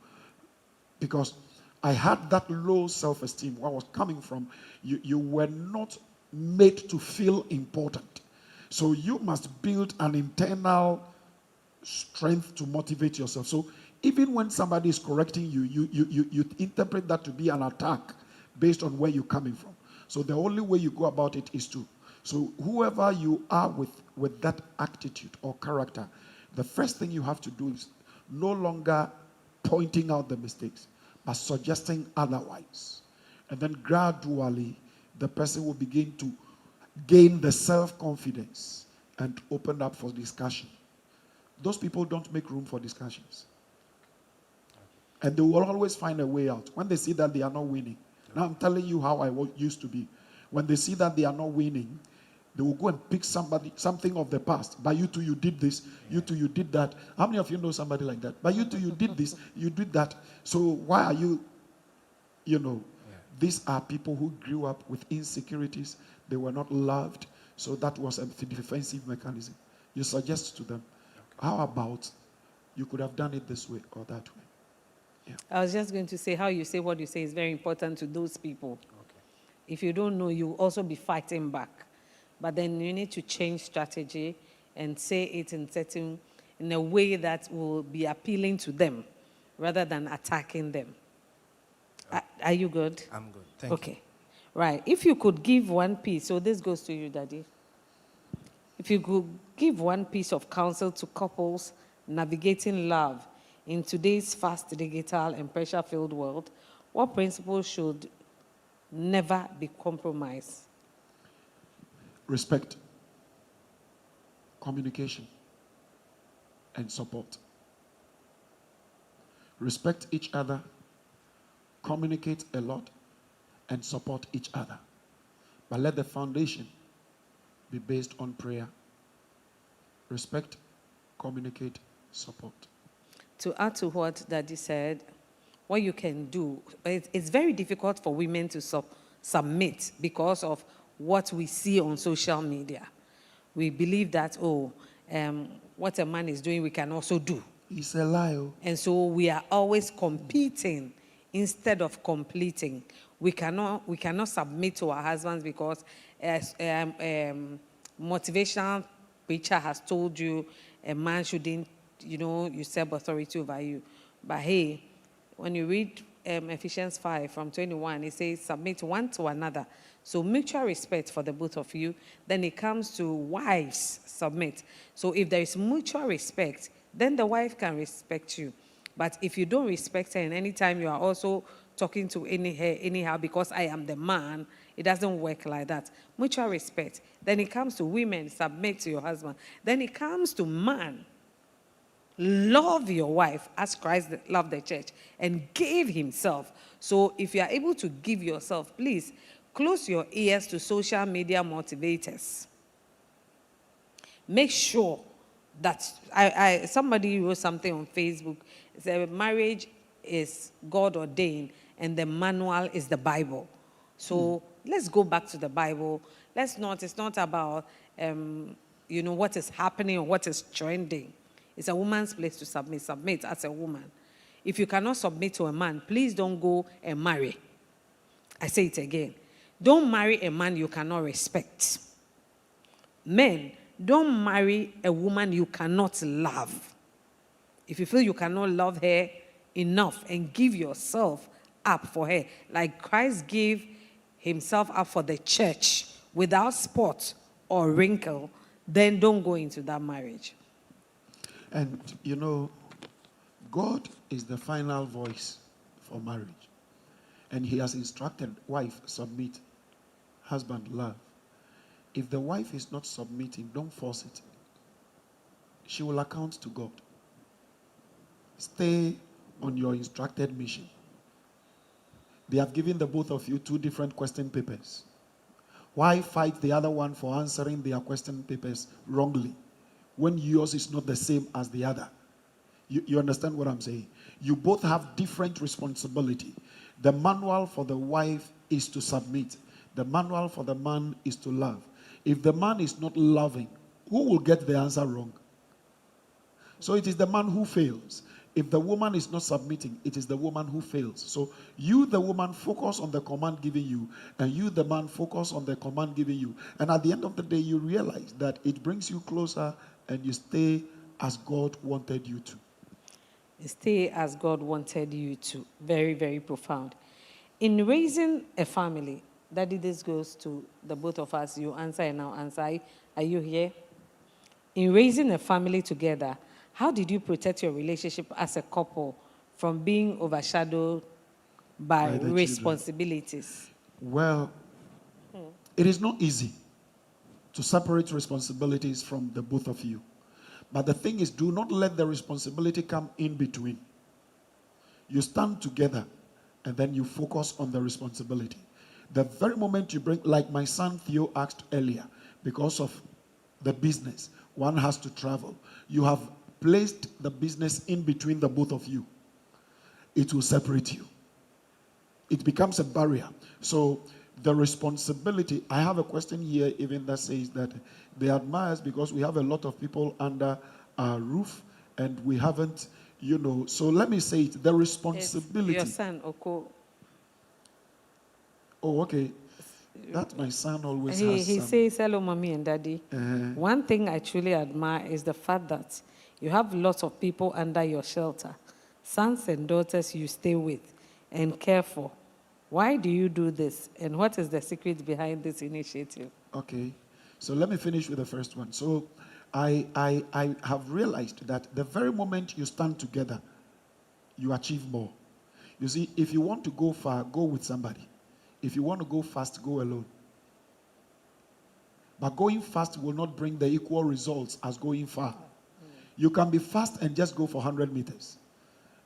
Because I had that low self-esteem. Where I was coming from, you were not made to feel important. So you must build an internal strength to motivate yourself. So even when somebody is correcting you, you interpret that to be an attack based on where you're coming from. So the only way you go about it is to. So whoever you are with that attitude or character, the first thing you have to do is no longer pointing out the mistakes, but suggesting otherwise. And then gradually, the person will begin to gain the self-confidence and open up for discussion. Those people don't make room for discussions. And they will always find a way out. When they see that they are not winning. Now I'm telling you how I used to be. When they see that they are not winning, they will go and pick something of the past. But you two, you did this. You two, you did that. How many of you know somebody like that? But you two, you did this. You did that. So why are you, these are people who grew up with insecurities. They were not loved. So that was a defensive mechanism. You suggest to them, how about you could have done it this way or that way? Yeah. I was just going to say, how you say what you say is very important to those people. Okay. If you don't know, you will also be fighting back. But then you need to change strategy and say it in a way that will be appealing to them rather than attacking them. Are you good? I'm good. Thank you. Okay. Right. If you could give one piece, so this goes to you, Daddy. If you could give one piece of counsel to couples navigating love in today's fast, digital, and pressure-filled world, what principles should never be compromised? Respect, communication, and support. Respect each other, communicate a lot, and support each other. But let the foundation be based on prayer. Respect, communicate, support. To add to what Daddy said, what you can do, it's very difficult for women to submit because of what we see on social media. We believe that, what a man is doing, we can also do. It's a lie. And so we are always competing instead of completing. We cannot submit to our husbands because motivational preacher has told you a man shouldn't, usurp authority over you. But hey, when you read Ephesians 5 from 21, it says, submit one to another. So mutual respect for the both of you. Then it comes to wives, submit. So if there is mutual respect, then the wife can respect you. But if you don't respect her, and anytime you are also talking to her anyhow because I am the man, it doesn't work like that. Mutual respect. Then it comes to women, submit to your husband. Then it comes to man. Love your wife as Christ loved the church and gave himself. So if you are able to give yourself, please close your ears to social media motivators. Make sure that somebody wrote something on Facebook. It said marriage is God ordained and the manual is the Bible. So let's go back to the Bible. It's not about what is happening or what is trending. It's a woman's place to submit. Submit as a woman. If you cannot submit to a man, please don't go and marry. I say it again. Don't marry a man you cannot respect. Men, don't marry a woman you cannot love. If you feel you cannot love her enough and give yourself up for her, like Christ gave himself up for the church without spot or wrinkle, then don't go into that marriage. And God is the final voice for marriage. And he has instructed wife, submit, husband, love. If the wife is not submitting, don't force it. She will account to God. Stay on your instructed mission. They have given the both of you 2 different question papers. Why fight the other one for answering their question papers wrongly when yours is not the same as the other? You understand what I'm saying? You both have different responsibility. The manual for the wife is to submit. The manual for the man is to love. If the man is not loving, who will get the answer wrong? So it is the man who fails. If the woman is not submitting, it is the woman who fails. So you, the woman, focus on the command given you, and you, the man, focus on the command given you. And at the end of the day, you realize that it brings you closer and you stay as God wanted you to. Stay as God wanted you to. Very, very profound. In raising a family, Daddy, this goes to the both of us. You answer and I'll answer. Are you here? In raising a family together, how did you protect your relationship as a couple from being overshadowed by responsibilities? Well, it is not easy to separate responsibilities from the both of you. But the thing is, do not let the responsibility come in between. You stand together and then you focus on the responsibility. The very moment you bring, like my son Theo asked earlier, because of the business, one has to travel. You have placed the business in between the both of you. It will separate you. It becomes a barrier. So the responsibility, I have a question here even that says that they admire us because we have a lot of people under our roof and we haven't, so let me say it, the responsibility. Your son, Oko. Oh, okay. That's my son always He has says, hello, mommy and daddy. One thing I truly admire is the fact that you have lots of people under your shelter, sons and daughters you stay with and care for. Why do you do this? And what is the secret behind this initiative? Okay. So let me finish with the first one. So I have realized that the very moment you stand together, you achieve more. You see, if you want to go far, go with somebody. If you want to go fast, go alone. But going fast will not bring the equal results as going far. You can be fast and just go for 100 meters.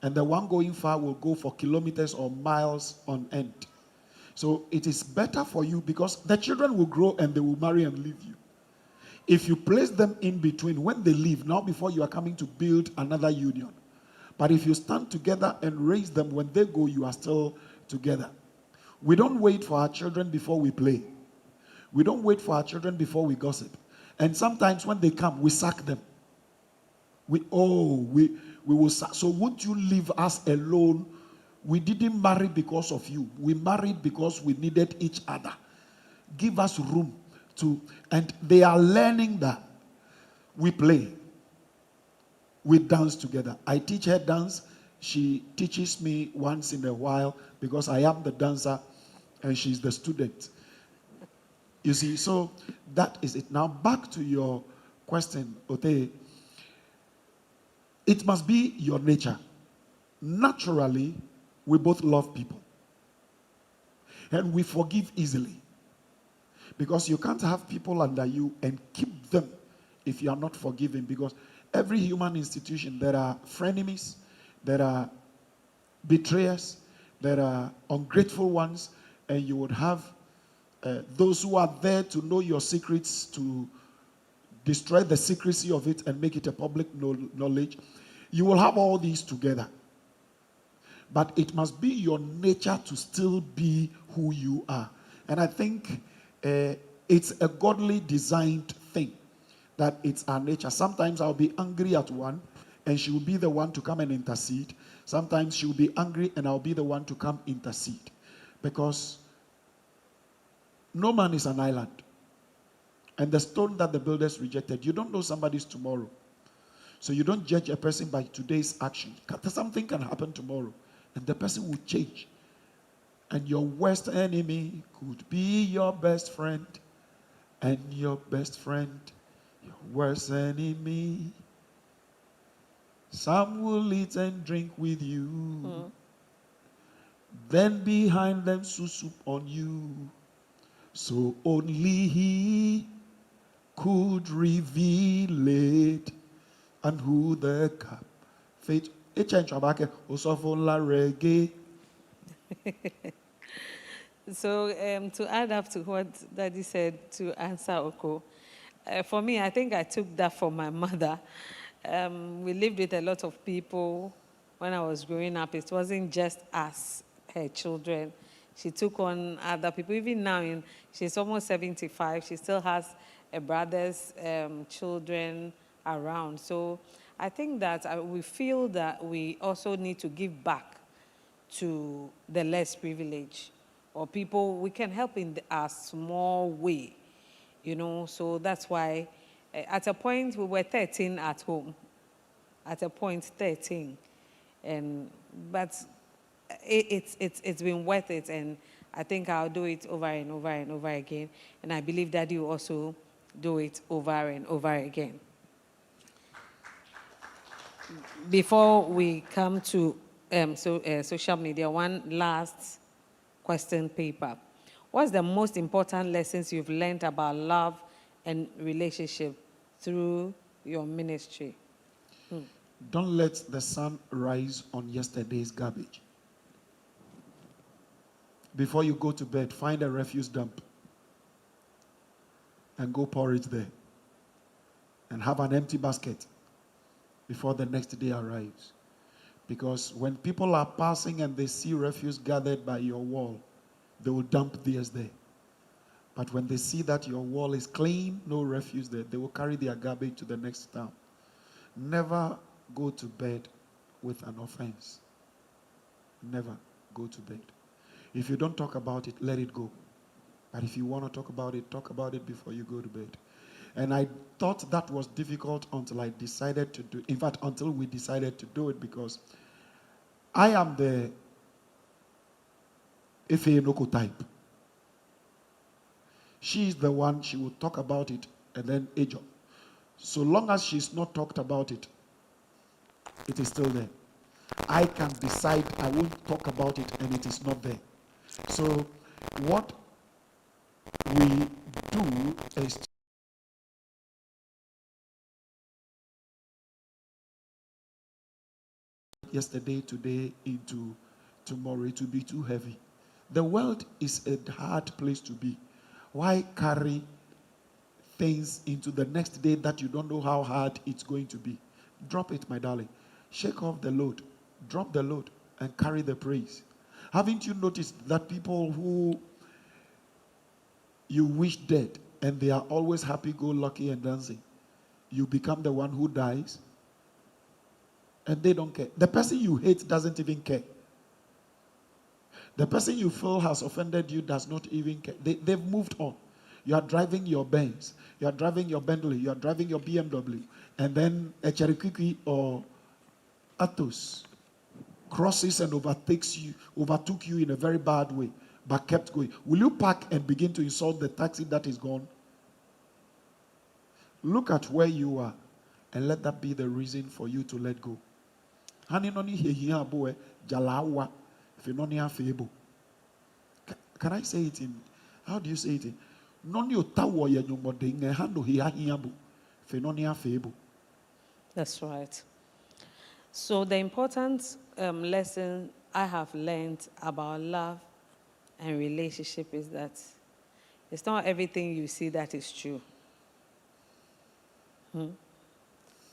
And the one going far will go for kilometers or miles on end. So it is better for you because the children will grow and they will marry and leave you. If you place them in between, when they leave, now before you are coming to build another union. But if you stand together and raise them, when they go, you are still together. We don't wait for our children before we play. We don't wait for our children before we gossip. And sometimes when they come, we sack them. We will sack. So won't you leave us alone? We didn't marry because of you. We married because we needed each other. Give us room to, and they are learning that. We play. We dance together. I teach her dance. She teaches me once in a while because I am the dancer and she's the student. You see, so that is it. Now back to your question, Ote. It must be your nature. Naturally, we both love people. And we forgive easily. Because you can't have people under you and keep them if you are not forgiving, because every human institution, there are frenemies, there are betrayers, there are ungrateful ones, and you would have those who are there to know your secrets, to destroy the secrecy of it and make it a public knowledge. You will have all these together. But it must be your nature to still be who you are. And I think it's a godly designed thing, that it's our nature. Sometimes I'll be angry at one, and she will be the one to come and intercede. Sometimes she will be angry, and I'll be the one to come intercede. Because no man is an island. And the stone that the builders rejected, you don't know somebody's tomorrow. So you don't judge a person by today's action. Something can happen tomorrow, and the person will change. And your worst enemy could be your best friend. And your best friend, your worst enemy. Some will eat and drink with you. Then behind them soup on you. So only he could reveal it. And who the cap faith reggae. So to add up to what Daddy said, to answer Oko, for me, I think I took that from my mother. We lived with a lot of people when I was growing up. It wasn't just us, her children. She took on other people. Even now, she's almost 75. She still has a brother's children around. So I think that we feel that we also need to give back to the less privileged, or people we can help in a small way, So that's why at a point we were 13 at home. At a point 13, but it's been worth it, and I think I'll do it over and over and over again, and I believe that you also do it over and over again. Before we come to social media, one last question paper. What's the most important lessons you've learned about love and relationship through your ministry? Don't let the sun rise on yesterday's garbage. Before you go to bed, find a refuse dump and go pour it there. And have an empty basket before the next day arrives. Because when people are passing and they see refuse gathered by your wall, they will dump theirs there. But when they see that your wall is clean, no refuse there, they will carry their garbage to the next town. Never go to bed with an offense. Never go to bed. If you don't talk about it, let it go. But if you want to talk about it before you go to bed. And I thought that was difficult until I decided to do, in fact, until we decided to do it, because I am the Efenoko type. She's the one, she will talk about it and then age up. So long as she's not talked about it, it is still there. I can decide I won't talk about it and it is not there. So what we do is yesterday, today, into tomorrow. It will be too heavy. The world is a hard place to be. Why carry things into the next day that you don't know how hard it's going to be? Drop it, my darling. Shake off the load. Drop the load and carry the praise. Haven't you noticed that people who you wish dead and they are always happy-go-lucky and dancing, you become the one who dies and they don't care. The person you hate doesn't even care. The person you feel has offended you does not even care. They've moved on. You are driving your Benz, you are driving your Bentley, you are driving your BMW, and then a Cherokee or Atos crosses and overtook you in a very bad way, but kept going. Will you park and begin to insult the taxi that is gone? Look at where you are and let that be the reason for you to let go. Can I say it in, how do you say it in? Noni otawo ya nyumode nge hando hiya hiyabu. Phenonia Fable. That's right. So the important lesson I have learned about love and relationship is that it's not everything you see that is true.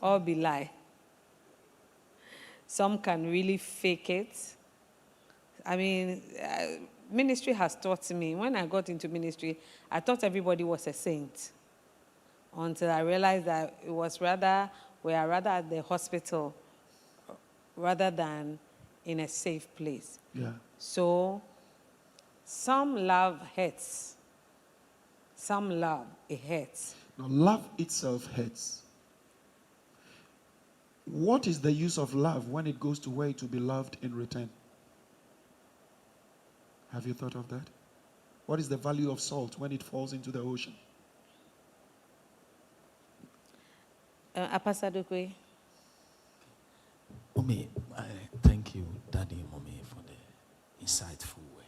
Or be lie. Some can really fake it. I mean, ministry has taught me. When I got into ministry, I thought everybody was a saint. Until I realized that it was rather, we are rather at the hospital rather than in a safe place. Yeah. So, some love hurts. Some love, it hurts. Now, love itself hurts. What is the use of love when it goes to where it will be loved in return? Have you thought of that? What is the value of salt when it falls into the ocean? Apasadokwe. Mommy, thank you, Daddy and Mommy, for the insightful word.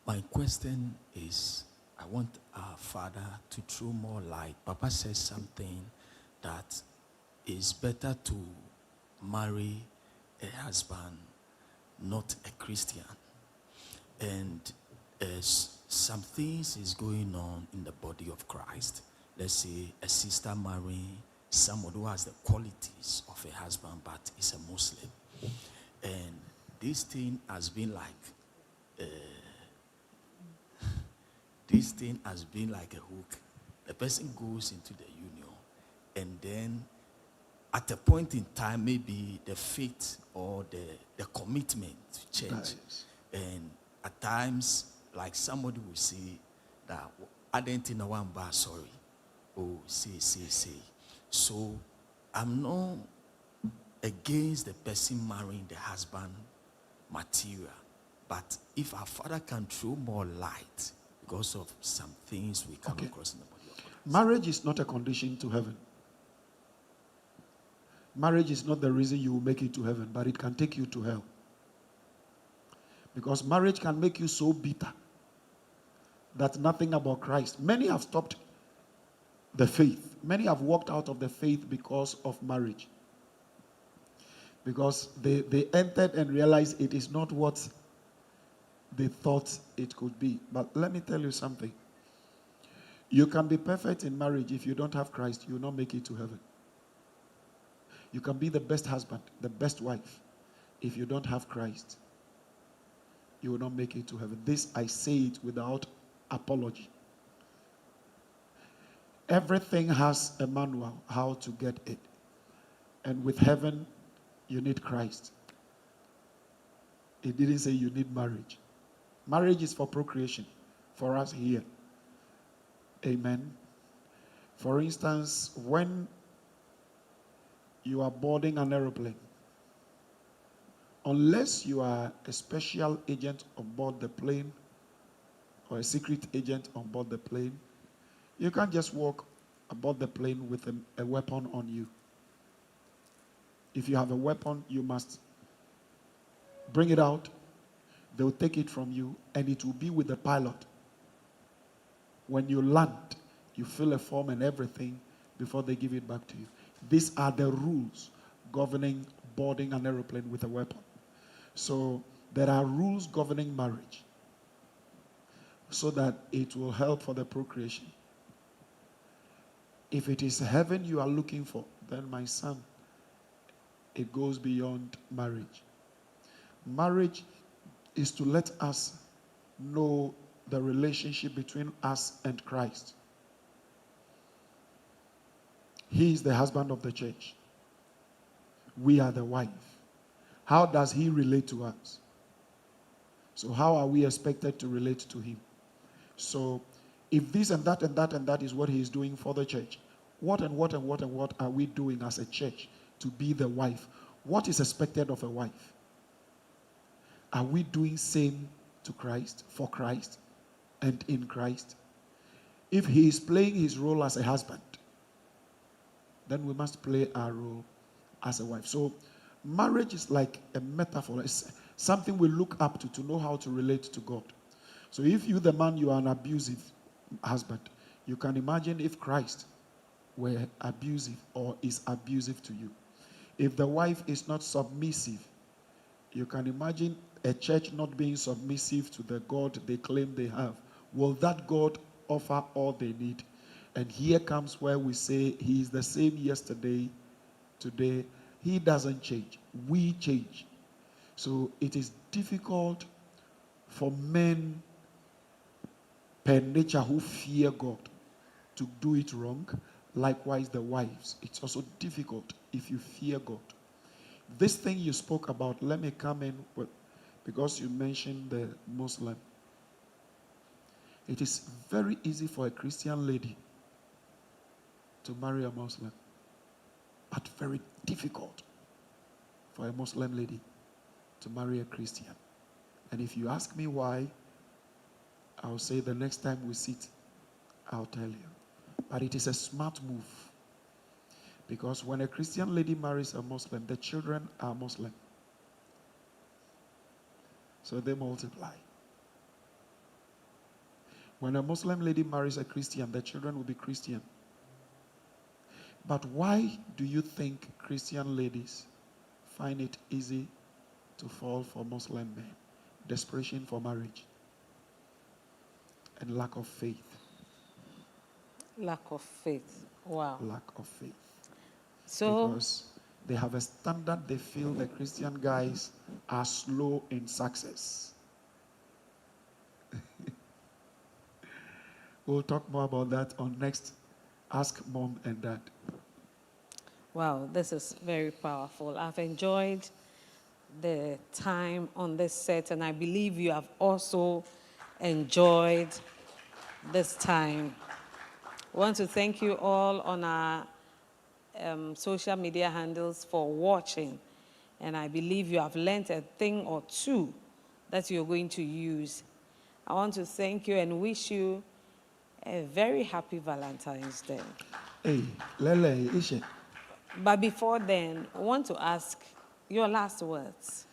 My question is, I want our Father to throw more light. Papa says something that is better to marry a husband, not a Christian. And some things is going on in the body of Christ. Let's say a sister marrying someone who has the qualities of a husband but is a Muslim. And this thing has been like a hook. The person goes into the union, and then at a point in time, maybe the faith or the commitment change. Nice. And at times, like somebody will say that I didn't know one bar, sorry. Oh, say. So I'm not against the person marrying the husband material. But if our Father can throw more light because of some things we come across in the body of Christ. Marriage is not a condition to heaven. Marriage is not the reason you will make it to heaven, but it can take you to hell. Because marriage can make you so bitter that nothing about Christ. Many have stopped the faith. Many have walked out of the faith because of marriage. Because they entered and realized it is not what they thought it could be. But let me tell you something. You can be perfect in marriage. If you don't have Christ, you will not make it to heaven. You can be the best husband, the best wife. If you don't have Christ, you will not make it to heaven. This, I say it without apology. Everything has a manual how to get it. And with heaven, you need Christ. It didn't say you need marriage. Marriage is for procreation, for us here. Amen. For instance, when you are boarding an aeroplane, unless you are a special agent on board the plane or a secret agent on board the plane, you can't just walk aboard the plane with a weapon on you. If you have a weapon, you must bring it out. They'll take it from you, and it will be with the pilot. When you land, you fill a form and everything before they give it back to you. These are the rules governing boarding an aeroplane with a weapon. So there are rules governing marriage so that it will help for the procreation. If it is heaven you are looking for, then my son, it goes beyond marriage. Marriage is to let us know the relationship between us and Christ. He is the husband of the church. We are the wife. How does he relate to us? So how are we expected to relate to him? So if this and that and that and that is what he is doing for the church, what are we doing as a church to be the wife? What is expected of a wife? Are we doing same to Christ, for Christ, and in Christ? If he is playing his role as a husband, then we must play our role as a wife. So marriage is like a metaphor. It's something we look up to know how to relate to God. So if you, the man, you are an abusive husband, you can imagine if Christ were abusive or is abusive to you. If the wife is not submissive, you can imagine a church not being submissive to the God they claim they have. Will that God offer all they need? And here comes where we say he is the same yesterday, today. He doesn't change. We change. So it is difficult for men per nature who fear God to do it wrong. Likewise, the wives. It's also difficult if you fear God. This thing you spoke about, let me come in with, because you mentioned the Muslim. It is very easy for a Christian lady to marry a Muslim, but very difficult for a Muslim lady to marry a Christian. And if you ask me why, I'll say the next time we sit, I'll tell you. But it is a smart move. Because when a Christian lady marries a Muslim, the children are Muslim. So they multiply. When a Muslim lady marries a Christian, the children will be Christian. But why do you think Christian ladies find it easy to fall for Muslim men? Desperation for marriage and lack of faith. Lack of faith. Wow. Lack of faith. So, because they have a standard, they feel the Christian guys are slow in success. We'll talk more about that on next Ask Mom and Dad. wow, this is very powerful. I've enjoyed the time on this set, and I believe you have also enjoyed this time. I want to thank you all on our social media handles for watching, and I believe you have learned a thing or two that you're going to use. I want to thank you and wish you a very happy Valentine's Day. Hey, Lele, Ishe. But before then, I want to ask your last words.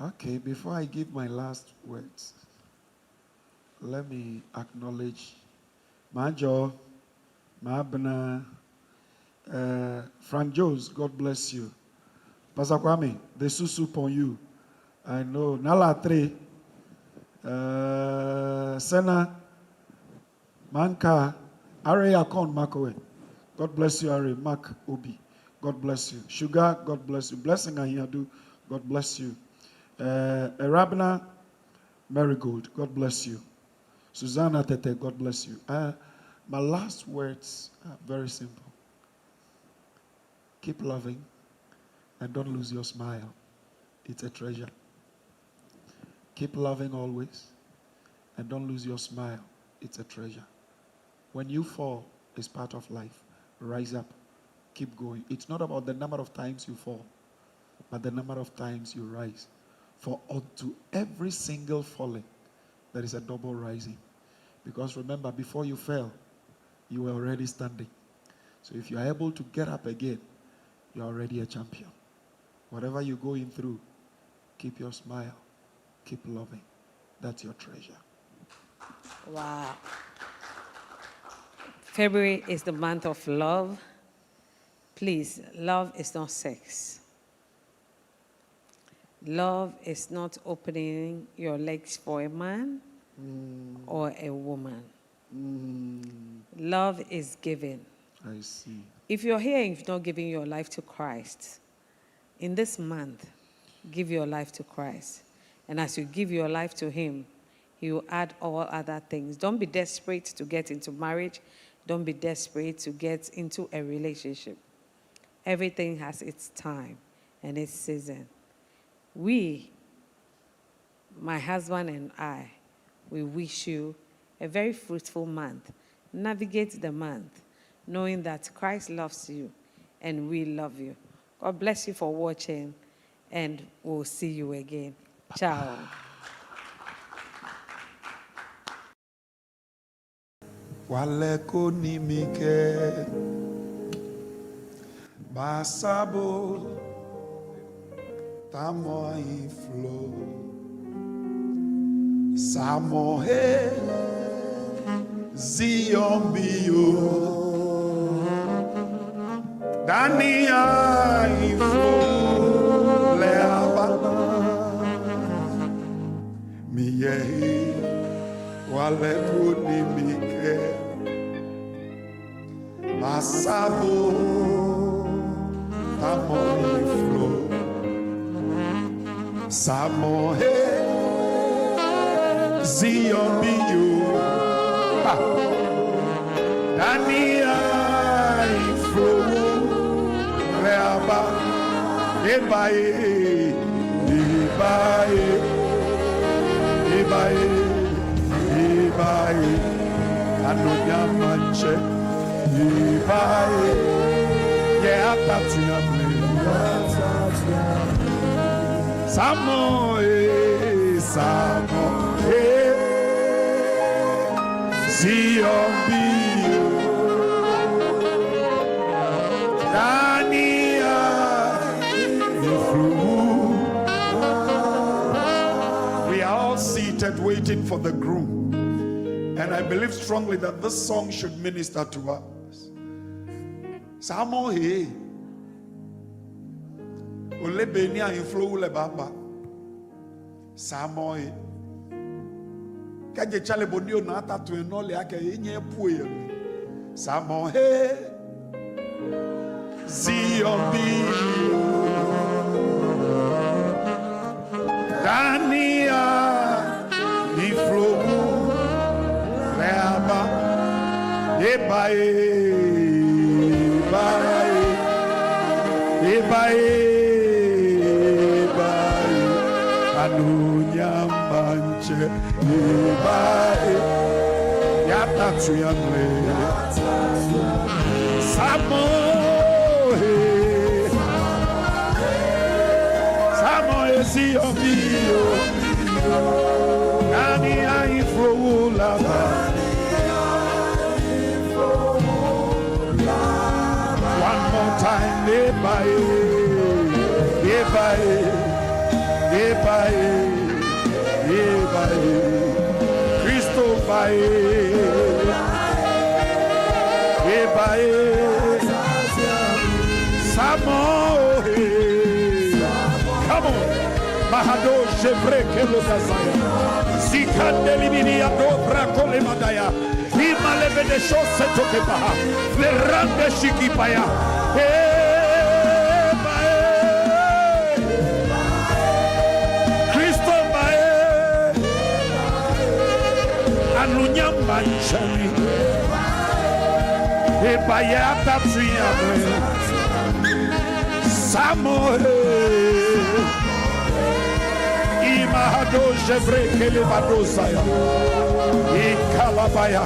Okay, before I give my last words, let me acknowledge Majo, Mabna, Frank Jones, God bless you. Pastor Kwame, the susu upon you. I know. Nala 3. Sena, Manka, Are Akon Makoe. God bless you, Are. Mark Obi. God bless you. Sugar, God bless you. Blessing Ahiyadu, God bless you. Arabna Marigold, God bless you. Susanna Tete, God bless you. My last words are very simple. Keep loving and don't lose your smile. It's a treasure. Keep loving always and don't lose your smile. It's a treasure. When you fall, it's part of life. Rise up. Keep going. It's not about the number of times you fall, but the number of times you rise. For unto every single falling, there is a double rising. Because remember, before you fell, you were already standing. So if you are able to get up again, you are already a champion. Whatever you're going through, keep your smile. Keep loving. That's your treasure. Wow. February is the month of love. Please, love is not sex. Love is not opening your legs for a man or a woman. Love is giving. I see. If you're here and you've not given your life to Christ, in this month, give your life to Christ. And as you give your life to Him, He will add all other things. Don't be desperate to get into marriage. Don't be desperate to get into a relationship. Everything has its time and its season. We, my husband and I, we wish you a very fruitful month. Navigate the month, knowing that Christ loves you and we love you. God bless you for watching, and we'll see you again. Ciao. Waleko nimike basabo tamo inflo samohe zion bio Dania ifo leaba miyehi wale kunimike masabo tamo iflo samohe ziomiyo Dania ifo leaba ebaye anonya manche ebaye ye atatuya Samo Ziobio Dania We are all seated waiting for the groom. And I believe strongly that this song should minister to us. Samo he Ole benia inflow le baba. Samo he Kaje chale bonio na ata tu enole ake enye puye. Samo he Ziobi Dania Iflow Leaba Ebae Anunya manche Ebae Yatatu yamle Samoe Ziobi Nani aiflo lava One more time, ebae, Christo bae, Samoe, come on, Mahado Chevre Kelo Dazaya, Zikande Libini Adobra Kolemadaya, Imalebe de Chose Tokepaha, Lerande Shikipaya, Christo Bae, Anunyam Manchani, Ebayata Triabre, Samoe, Imahado Chevre Kelevadosaya, Ikalabaya.